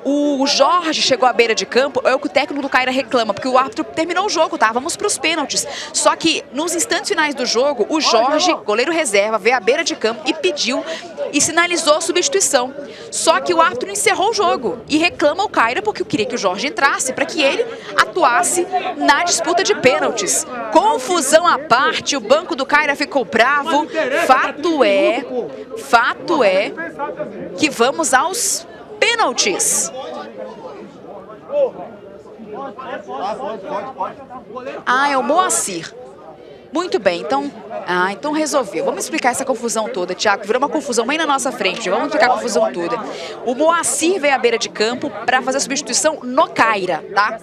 O Jorge chegou à beira de campo, é o que o técnico do Caira reclama, porque o árbitro terminou o jogo, tá? Vamos para os pênaltis. Só que nos instantes finais do jogo, o Jorge, goleiro reserva, veio à beira de campo e pediu e sinalizou a substituição. Só que o árbitro encerrou o jogo e reclama o Caira porque queria que o Jorge entrasse para que ele atuasse na disputa de pênaltis. Confusão à parte, o banco do Caira ficou bravo. Fato é que vamos aos pênaltis. É o Moacir. Muito bem, então resolveu. Vamos explicar essa confusão toda, Thiago. Virou uma confusão bem na nossa frente. Vamos explicar a confusão toda. O Moacir veio à beira de campo para fazer a substituição no Caira, tá?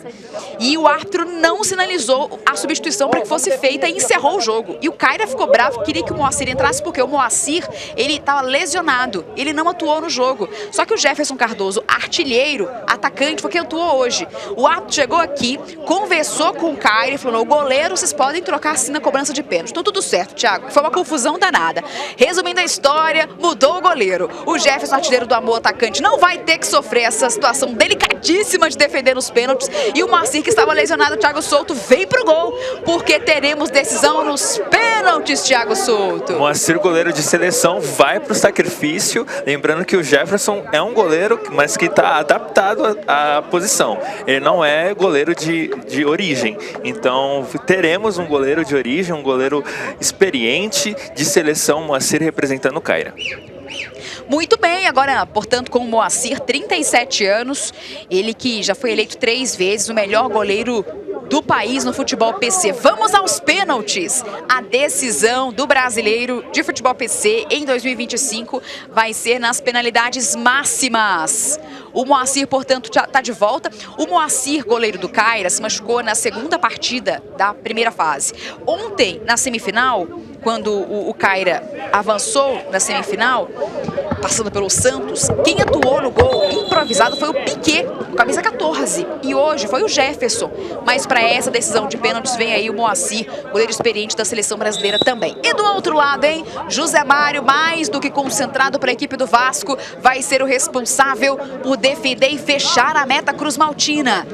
E o árbitro não sinalizou a substituição para que fosse feita e encerrou o jogo. E o Caira ficou bravo, queria que o Moacir entrasse porque o Moacir, ele estava lesionado. Ele não atuou no jogo. Só que o Jefferson Cardoso, artilheiro, atacante, foi quem atuou hoje. O árbitro chegou aqui, conversou com o Caira e falou: o goleiro, vocês podem trocar assim na cobrança cobrança de pênalti. Então tudo certo, Thiago. Foi uma confusão danada. Resumindo a história, mudou o goleiro. O Jefferson, artilheiro do Amor, atacante, não vai ter que sofrer essa situação delicadíssima de defender nos pênaltis. E o Moacir, que estava lesionado, Thiago Souto, vem pro gol, porque teremos decisão nos pênaltis, Thiago Souto. Moacir, goleiro de seleção, vai pro sacrifício. Lembrando que o Jefferson é um goleiro, mas que está adaptado à posição. Ele não é goleiro de origem. Então, teremos um goleiro de origem, um goleiro experiente de seleção, Moacir representando o Caira. Muito bem, agora, portanto, com o Moacir, 37 anos, ele que já foi eleito 3 vezes o melhor goleiro do país no futebol PC. Vamos aos pênaltis. A decisão do Brasileiro de Futebol PC em 2025 vai ser nas penalidades máximas. O Moacir, portanto, já está de volta. O Moacir, goleiro do Caira, se machucou na segunda partida da primeira fase. Ontem, na semifinal, quando o Caira avançou na semifinal, passando pelo Santos, quem atuou no gol improvisado foi o Piquet, camisa 14. E hoje foi o Jefferson. Mas para essa decisão de pênaltis vem aí o Moacir, goleiro experiente da seleção brasileira também. E do outro lado, hein? José Mário, mais do que concentrado para a equipe do Vasco, vai ser o responsável por defender e fechar a meta Cruz Maltina.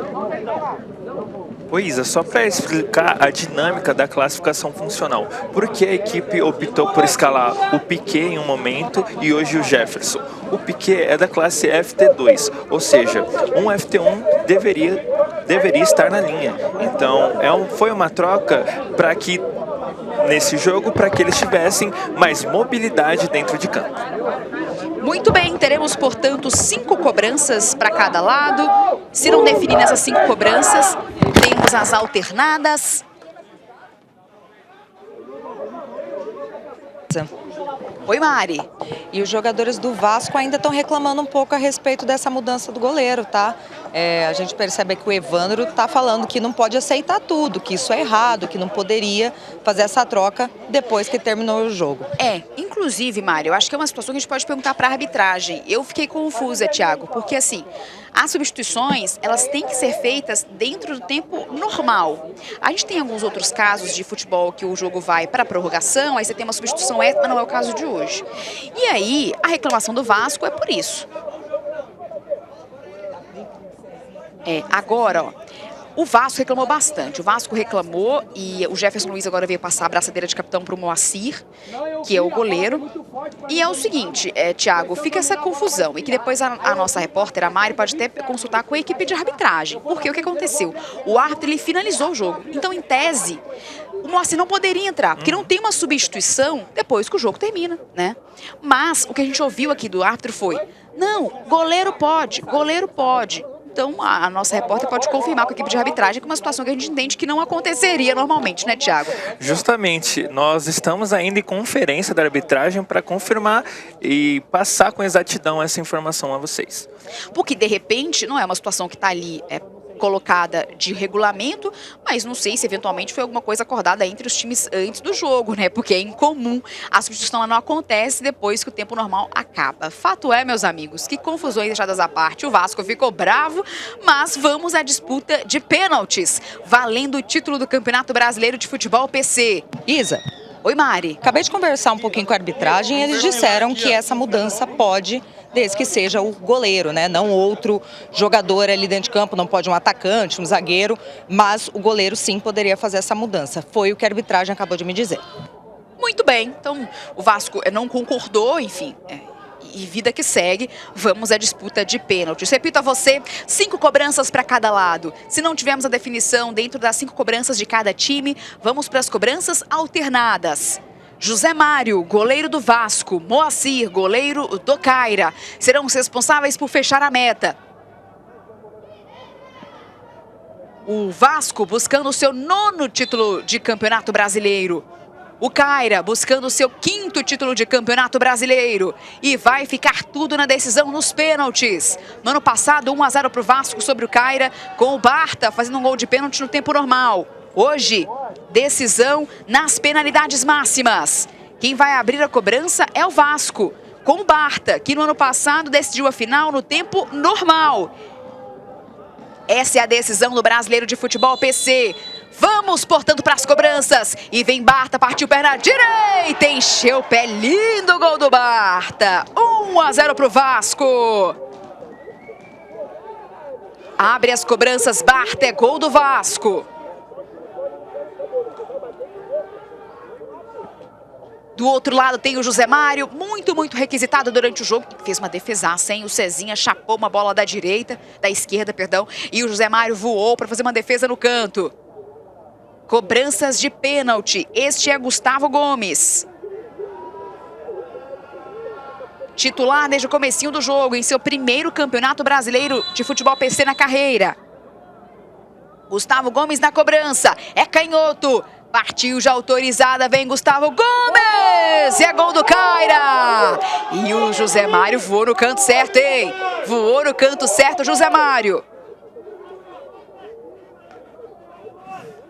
Pois é, só para explicar a dinâmica da classificação funcional. Por que a equipe optou por escalar o Piquet em um momento e hoje o Jefferson? O Piquet é da classe FT2, ou seja, um FT1 deveria estar na linha. Então, foi uma troca para que, nesse jogo, para que eles tivessem mais mobilidade dentro de campo. Muito bem, teremos, portanto, 5 cobranças para cada lado. Se não definir nessas 5 cobranças, temos as alternadas. Oi, Mari. E os jogadores do Vasco ainda estão reclamando um pouco a respeito dessa mudança do goleiro, tá? A gente percebe que o Evandro está falando que não pode aceitar tudo, que isso é errado, que não poderia fazer essa troca depois que terminou o jogo. Inclusive, Mari, eu acho que é uma situação que a gente pode perguntar para a arbitragem. Eu fiquei confusa, Thiago, porque assim, as substituições, elas têm que ser feitas dentro do tempo normal. A gente tem alguns outros casos de futebol que o jogo vai para a prorrogação, aí você tem uma substituição extra, mas não é o caso de hoje. E aí, a reclamação do Vasco é por isso. Agora, ó, o Vasco reclamou bastante. O Vasco reclamou e o Jefferson Luiz agora veio passar a braçadeira de capitão para o Moacir, que é o goleiro. E é o seguinte, Thiago, fica essa confusão. E que depois a nossa repórter, a Mari, pode até consultar com a equipe de arbitragem. Porque o que aconteceu? O árbitro, ele finalizou o jogo. Então, em tese, o Moacir não poderia entrar, porque não tem uma substituição depois que o jogo termina, né? Mas o que a gente ouviu aqui do árbitro foi: não, goleiro pode, goleiro pode. Então, a nossa repórter pode confirmar com a equipe de arbitragem que é uma situação que a gente entende que não aconteceria normalmente, né, Thiago? Justamente, nós estamos ainda em conferência da arbitragem para confirmar e passar com exatidão essa informação a vocês. Porque, de repente, não é uma situação que está ali colocada de regulamento, mas não sei se eventualmente foi alguma coisa acordada entre os times antes do jogo, né? Porque é incomum, a substituição não acontece depois que o tempo normal acaba. Fato é, meus amigos, que confusões deixadas à parte, o Vasco ficou bravo, mas vamos à disputa de pênaltis, valendo o título do Campeonato Brasileiro de Futebol PC. Isa. Oi, Mari. Acabei de conversar um pouquinho com a arbitragem e eles disseram que essa mudança pode, desde que seja o goleiro, né? Não outro jogador ali dentro de campo, não pode um atacante, um zagueiro, mas o goleiro sim poderia fazer essa mudança. Foi o que a arbitragem acabou de me dizer. Muito bem, então o Vasco não concordou, enfim, e vida que segue, vamos à disputa de pênaltis. Repito a você, 5 cobranças para cada lado. Se não tivermos a definição dentro das 5 cobranças de cada time, vamos para as cobranças alternadas. José Mário, goleiro do Vasco, Moacir, goleiro do Caira, serão os responsáveis por fechar a meta. O Vasco buscando o seu 9º título de Campeonato Brasileiro. O Caira buscando o seu 5º título de Campeonato Brasileiro. E vai ficar tudo na decisão nos pênaltis. No ano passado, 1-0 para o Vasco sobre o Caira, com o Barta fazendo um gol de pênalti no tempo normal. Hoje, decisão nas penalidades máximas. Quem vai abrir a cobrança é o Vasco, com o Barta, que no ano passado decidiu a final no tempo normal. Essa é a decisão do Brasileiro de Futebol PC. Vamos, portanto, para as cobranças. E vem Barta, partiu perna direita, encheu o pé, lindo gol do Barta. 1-0 para o Vasco. Abre as cobranças, Barta, é gol do Vasco. Do outro lado tem o José Mário, muito requisitado durante o jogo. Fez uma defesaça, hein? O Cezinha chapou uma bola da esquerda, perdão. E o José Mário voou para fazer uma defesa no canto. Cobranças de pênalti. Este é Gustavo Gomes. Titular desde o comecinho do jogo, em seu primeiro campeonato brasileiro de futebol PC na carreira. Gustavo Gomes na cobrança. É canhoto. Partiu já autorizada, vem Gustavo Gomes! E é gol do Caira! E o José Mário voou no canto certo, hein? Voou no canto certo, José Mário.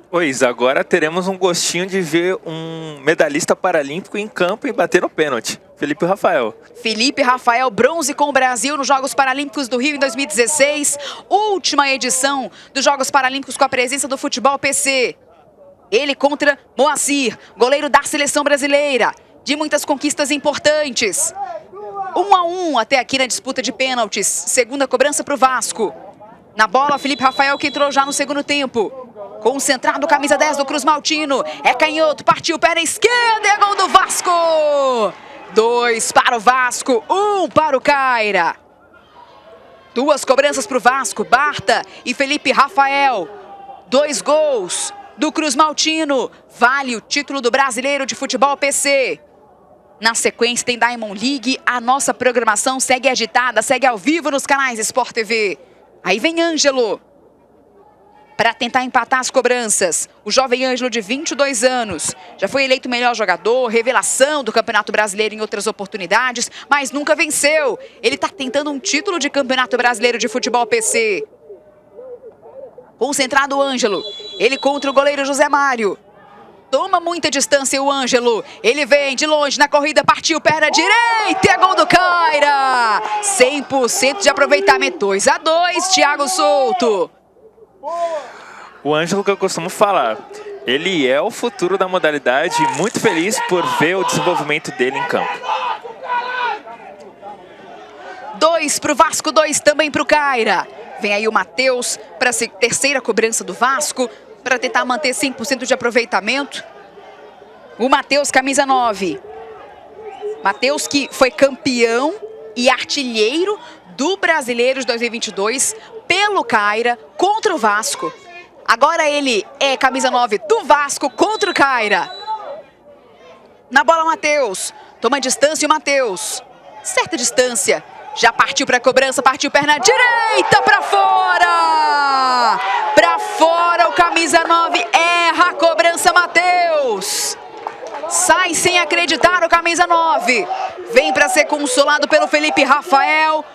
Pois, agora teremos um gostinho de ver um medalhista paralímpico em campo e bater no pênalti. Felipe Rafael. Felipe Rafael, bronze com o Brasil nos Jogos Paralímpicos do Rio em 2016. Última edição dos Jogos Paralímpicos com a presença do futebol PC. Ele contra Moacir, goleiro da seleção brasileira, de muitas conquistas importantes. 1-1 até aqui na disputa de pênaltis. Segunda cobrança para o Vasco. Na bola, Felipe Rafael, que entrou já no segundo tempo. Concentrado, camisa 10 do Cruz Maltino. É canhoto, partiu, perna esquerda, é gol do Vasco! 2 para o Vasco, 1 para o Caira. 2 cobranças para o Vasco, Barta e Felipe Rafael. 2 gols do Cruz Maltino, vale o título do Brasileiro de Futebol PC. Na sequência tem Diamond League, a nossa programação segue agitada, segue ao vivo nos canais Sport TV. Aí vem Ângelo, para tentar empatar as cobranças. O jovem Ângelo de 22 anos, já foi eleito melhor jogador, revelação do Campeonato Brasileiro em outras oportunidades, mas nunca venceu. Ele está tentando um título de Campeonato Brasileiro de Futebol PC. Concentrado o Ângelo, ele contra o goleiro José Mário. Toma muita distância o Ângelo, ele vem de longe na corrida, partiu, perna direita, é gol do Caira. 100% de aproveitamento, 2-2, Thiago Souto. O Ângelo, que eu costumo falar, ele é o futuro da modalidade, muito feliz por ver o desenvolvimento dele em campo. 2 para o Vasco, 2 também para o Caira. Vem aí o Matheus para a terceira cobrança do Vasco, para tentar manter 100% de aproveitamento. O Matheus, camisa 9. Matheus, que foi campeão e artilheiro do Brasileiro de 2022 pelo Caira contra o Vasco. Agora ele é camisa 9 do Vasco contra o Caira. Na bola, Matheus. Toma distância o Matheus. Certa distância. Já partiu para a cobrança, partiu perna direita para fora! Para fora, o camisa 9 erra a cobrança, Matheus. Sai sem acreditar o camisa 9. Vem para ser consolado pelo Felipe Rafael.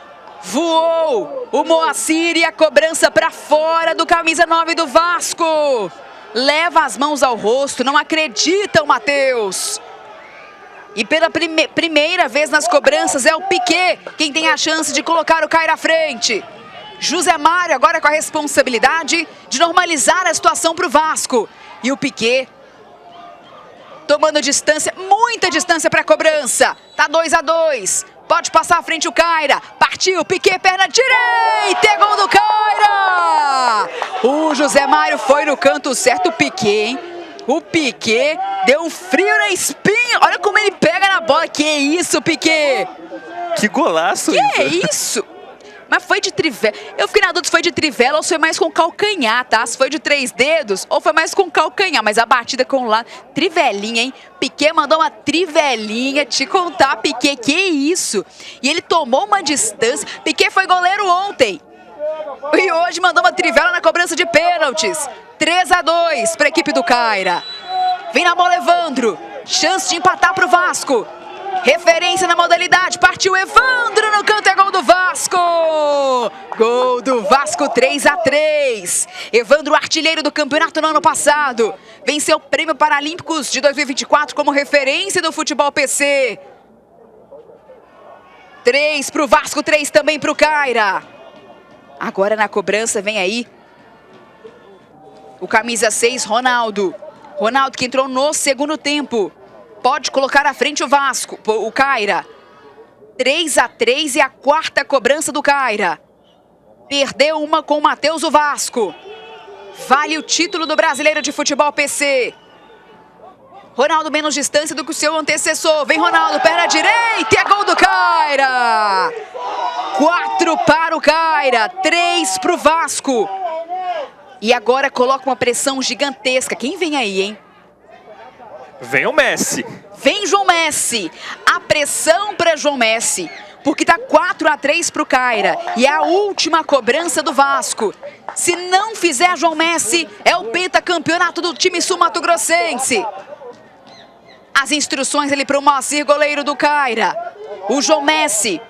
Voou o Moacir e a cobrança para fora do camisa 9 do Vasco. Leva as mãos ao rosto, não acredita o Matheus. E pela primeira vez nas cobranças é o Piquet quem tem a chance de colocar o Caira à frente. José Mário agora com a responsabilidade de normalizar a situação para o Vasco. E o Piquet tomando distância, muita distância para a cobrança. Tá 2-2. Pode passar à frente o Caira. Partiu, Piquet, perna direita. É gol do Caira. O José Mário foi no canto certo, o Piquet, hein? O Piquet deu um frio na espinha. Olha como ele pega na bola. Que isso, Piquet? Que golaço, Que isso? Mas foi de trivela. Eu fiquei na dúvida se foi de trivela ou se foi mais com calcanhar, tá? Se foi de 3 dedos ou foi mais com calcanhar. Mas a batida com o lado. Trivelinha, hein? Piquet mandou uma trivelinha. Te contar, Piquet, que isso? E ele tomou uma distância. Piquet foi goleiro ontem. E hoje mandou uma trivela na cobrança de pênaltis. 3-2 para a equipe do Caira. Vem na bola, Evandro. Chance de empatar para o Vasco. Referência na modalidade. Partiu Evandro no canto, é gol do Vasco. Gol do Vasco, 3-3. Evandro, artilheiro do campeonato no ano passado. Venceu o Prêmio Paralímpicos de 2024 como referência do futebol PC. 3 para o Vasco, 3 também para o Caira. Agora na cobrança vem aí O camisa 6, Ronaldo. Ronaldo que entrou no segundo tempo. Pode colocar à frente o Vasco, o Caira. 3-3 e a quarta cobrança do Caira. Perdeu uma com o Matheus, o Vasco. Vale o título do Brasileiro de Futebol PC. Ronaldo menos distância do que o seu antecessor. Vem Ronaldo, perna direita e é gol do Caira. 4 para o Caira, 3 para o Vasco. E agora coloca uma pressão gigantesca. Quem vem aí, hein? Vem o Messi. Vem João Messi. A pressão para João Messi. Porque tá 4-3 para o Caira. E é a última cobrança do Vasco. Se não fizer João Messi, é o pentacampeonato do time sul-mato-grossense. As instruções ali para o Moacir, goleiro do Caira. O João Messi.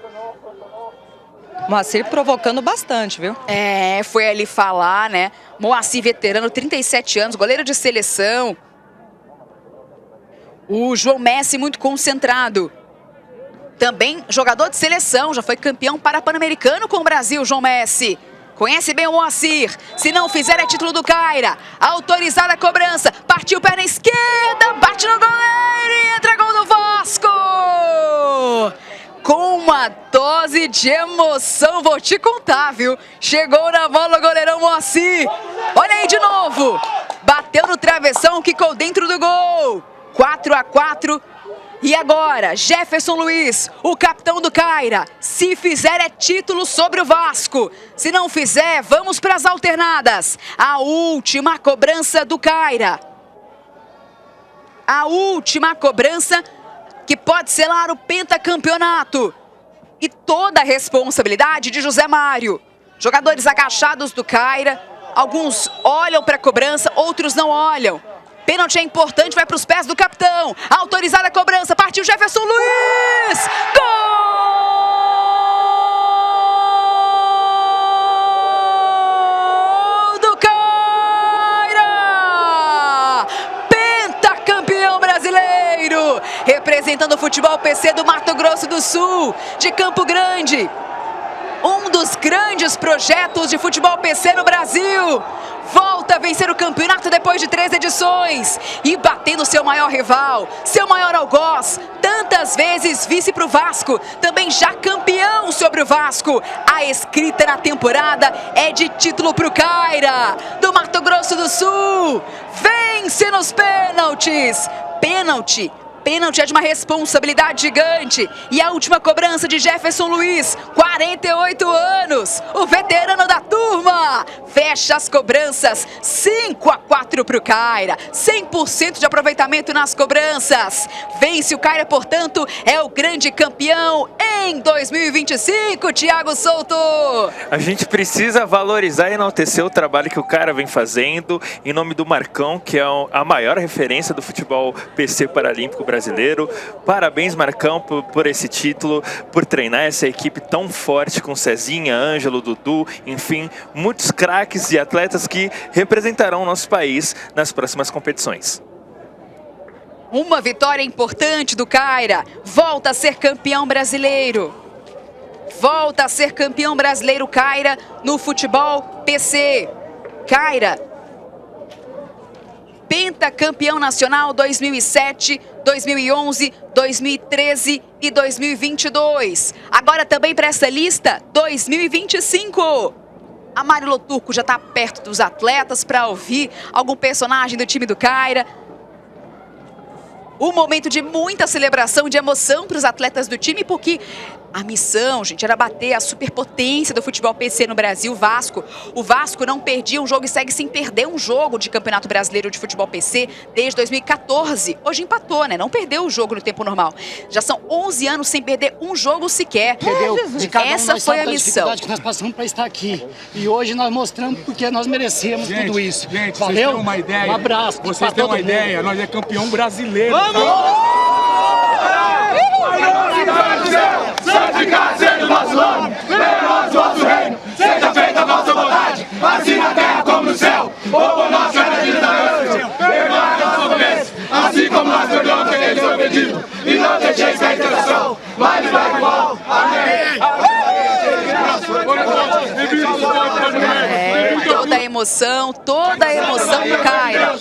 Moacir provocando bastante, viu? É, foi ali falar, né? Moacir, veterano, 37 anos, goleiro de seleção. O João Messi muito concentrado. Também jogador de seleção, já foi campeão para-pan-americano com o Brasil, João Messi. Conhece bem o Moacir. Se não fizer, é título do Caira. Autorizada a cobrança. Partiu perna esquerda, bate no goleiro e entra gol do Vasco. Com uma dose de emoção, vou te contar, viu? Chegou na bola o goleirão Moacir. Olha aí de novo. Bateu no travessão, quicou dentro do gol. 4-4. E agora, Jefferson Luiz, o capitão do Caira. Se fizer, é título sobre o Vasco. Se não fizer, vamos para as alternadas. A última cobrança do Caira. A última cobrança que pode selar o pentacampeonato. E toda a responsabilidade de José Mário. Jogadores agachados do Caira. Alguns olham para a cobrança, outros não olham. Pênalti é importante, vai para os pés do capitão. Autorizada a cobrança, partiu Jefferson Luiz! Gol do Caira! Pentacampeão brasileiro! Representando o futebol PC do Mato Grosso do Sul, de Campo Grande. Um dos grandes projetos de futebol PC no Brasil. Volta a vencer o campeonato depois de 3 edições. E batendo seu maior rival, seu maior algoz. Tantas vezes vice para o Vasco. Também já campeão sobre o Vasco. A escrita na temporada é de título para o Caira. Do Mato Grosso do Sul. Vence nos pênaltis. Pênalti é de uma responsabilidade gigante. E a última cobrança de Jefferson Luiz, 48 anos, o veterano da turma. Fecha as cobranças, 5-4 para o Caira. 100% de aproveitamento nas cobranças. Vence o Caira, portanto, é o grande campeão em 2025, Thiago Souto. A gente precisa valorizar e enaltecer o trabalho que o Caira vem fazendo em nome do Marcão, que é a maior referência do futebol PC paralímpico brasileiro. Parabéns, Marcão, por esse título, por treinar essa equipe tão forte com Cezinha, Ângelo, Dudu, enfim, muitos craques e atletas que representarão o nosso país nas próximas competições. Uma vitória importante do Caira. Volta a ser campeão brasileiro. Volta a ser campeão brasileiro Caira no futebol PC. Caira, pentacampeão nacional 2007, 2011, 2013 e 2022. Agora também para essa lista, 2025. A Marilo Turco já está perto dos atletas para ouvir algum personagem do time do Caira. Um momento de muita celebração, de emoção para os atletas do time, porque a missão, gente, era bater a superpotência do futebol PC no Brasil, o Vasco. O Vasco não perdia um jogo e segue sem perder um jogo de Campeonato Brasileiro de Futebol PC desde 2014. Hoje empatou, né? Não perdeu o jogo no tempo normal. Já são 11 anos sem perder um jogo sequer. Entendeu? Essa foi a missão. Que nós passamos para estar aqui. E hoje nós mostramos porque nós merecemos tudo isso. Gente, valeu? vocês têm uma ideia? Um abraço. Vocês têm uma ideia? Nós é campeão brasileiro. Santificar seja o nosso nome, venha o nosso reino, seja feita a vossa vontade, assim na terra como no céu. O pão nosso cada dia da noite, perdoai a nossa ofensa, assim como nós perdoamos a quem nos ofendido, e não deixeis cair em tentação, mas livrai do mal. Amém. Toda a emoção emoção, toda a emoção do Caira.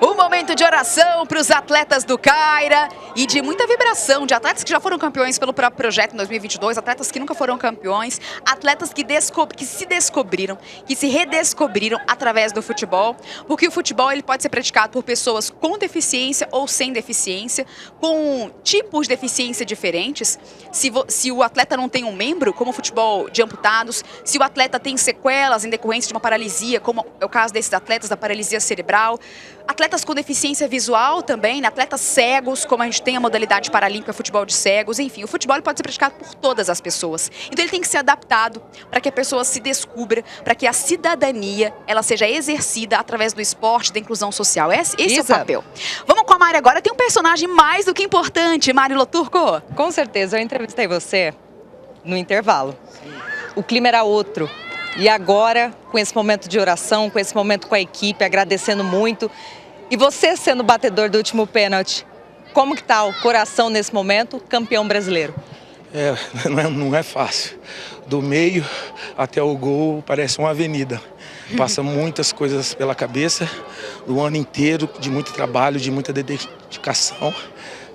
Um momento de oração para os atletas do Caira e de muita vibração, de atletas que já foram campeões pelo próprio projeto em 2022, atletas que nunca foram campeões, atletas que se descobriram, que se redescobriram através do futebol, porque o futebol ele pode ser praticado por pessoas com deficiência ou sem deficiência, com tipos de deficiência diferentes. Se o atleta não tem um membro, como o futebol de amputados, se o atleta tem sequelas em decorrência de uma paralisia, como é o caso desses atletas da paralisia cerebral, atletas com deficiência visual também, né? Atletas cegos, como a gente tem a modalidade paralímpica futebol de cegos, enfim, o futebol pode ser praticado por todas as pessoas. Então ele tem que ser adaptado para que a pessoa se descubra, para que a cidadania ela seja exercida através do esporte, da inclusão social. Esse é o papel. Vamos com a Mari agora, tem um personagem mais do que importante, Mari Loturco. Com certeza, eu entrevistei você no intervalo. O clima era outro. E agora, com esse momento de oração, com esse momento com a equipe, agradecendo muito. E você sendo o batedor do último pênalti, como que tá o coração nesse momento, campeão brasileiro? Não é fácil. Do meio até o gol parece uma avenida. Passa muitas coisas pela cabeça, do ano inteiro, de muito trabalho, de muita dedicação,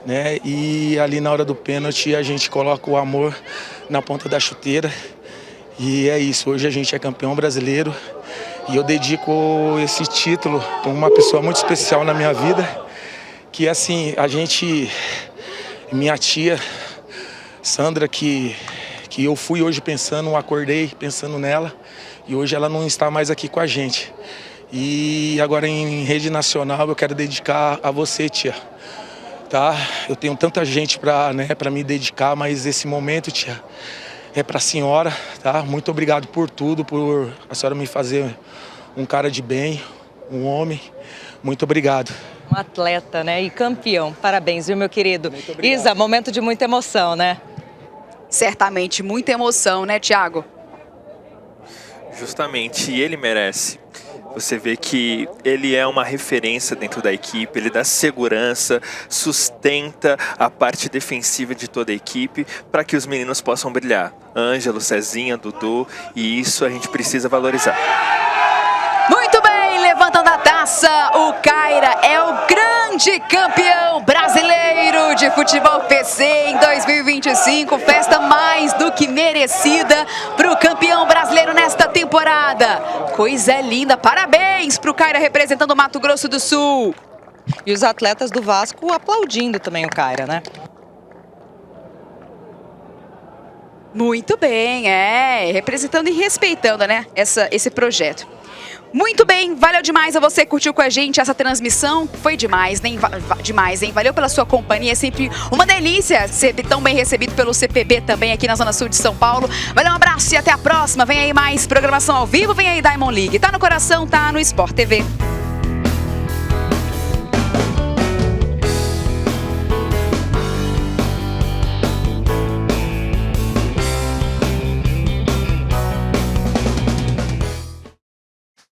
né? E ali na hora do pênalti a gente coloca o amor na ponta da chuteira. E é isso, hoje a gente é campeão brasileiro e eu dedico esse título para uma pessoa muito especial na minha vida, que assim, minha tia Sandra, que eu fui hoje pensando, acordei pensando nela e hoje ela não está mais aqui com a gente. E agora em rede nacional eu quero dedicar a você, tia. Tá? Eu tenho tanta gente para me dedicar, mas esse momento, tia, é para a senhora, tá? Muito obrigado por tudo, por a senhora me fazer um cara de bem, um homem. Muito obrigado. Um atleta, né? E campeão. Parabéns, viu, meu querido? Isa, momento de muita emoção, né? Certamente, muita emoção, né, Thiago? Justamente, e ele merece. Você vê que ele é uma referência dentro da equipe, ele dá segurança, sustenta a parte defensiva de toda a equipe para que os meninos possam brilhar. Ângelo, Cezinha, Dudu, e isso a gente precisa valorizar. Muito bem, levantando a taça, o Caira é o grande campeão brasileiro de futebol PC em 2025. Festa mais do que merecida para o campeão brasileiro nesta temporada. Coisa linda, parabéns para o Caira representando o Mato Grosso do Sul. E os atletas do Vasco aplaudindo também o Caira, né? Muito bem, representando e respeitando, né, esse projeto. Muito bem, valeu demais a você que curtiu com a gente essa transmissão. Foi demais, né? Demais, hein? Valeu pela sua companhia, é sempre uma delícia ser tão bem recebido pelo CPB também aqui na Zona Sul de São Paulo. Valeu, um abraço e até a próxima. Vem aí mais programação ao vivo, vem aí Diamond League. Tá no coração, tá no Sport TV.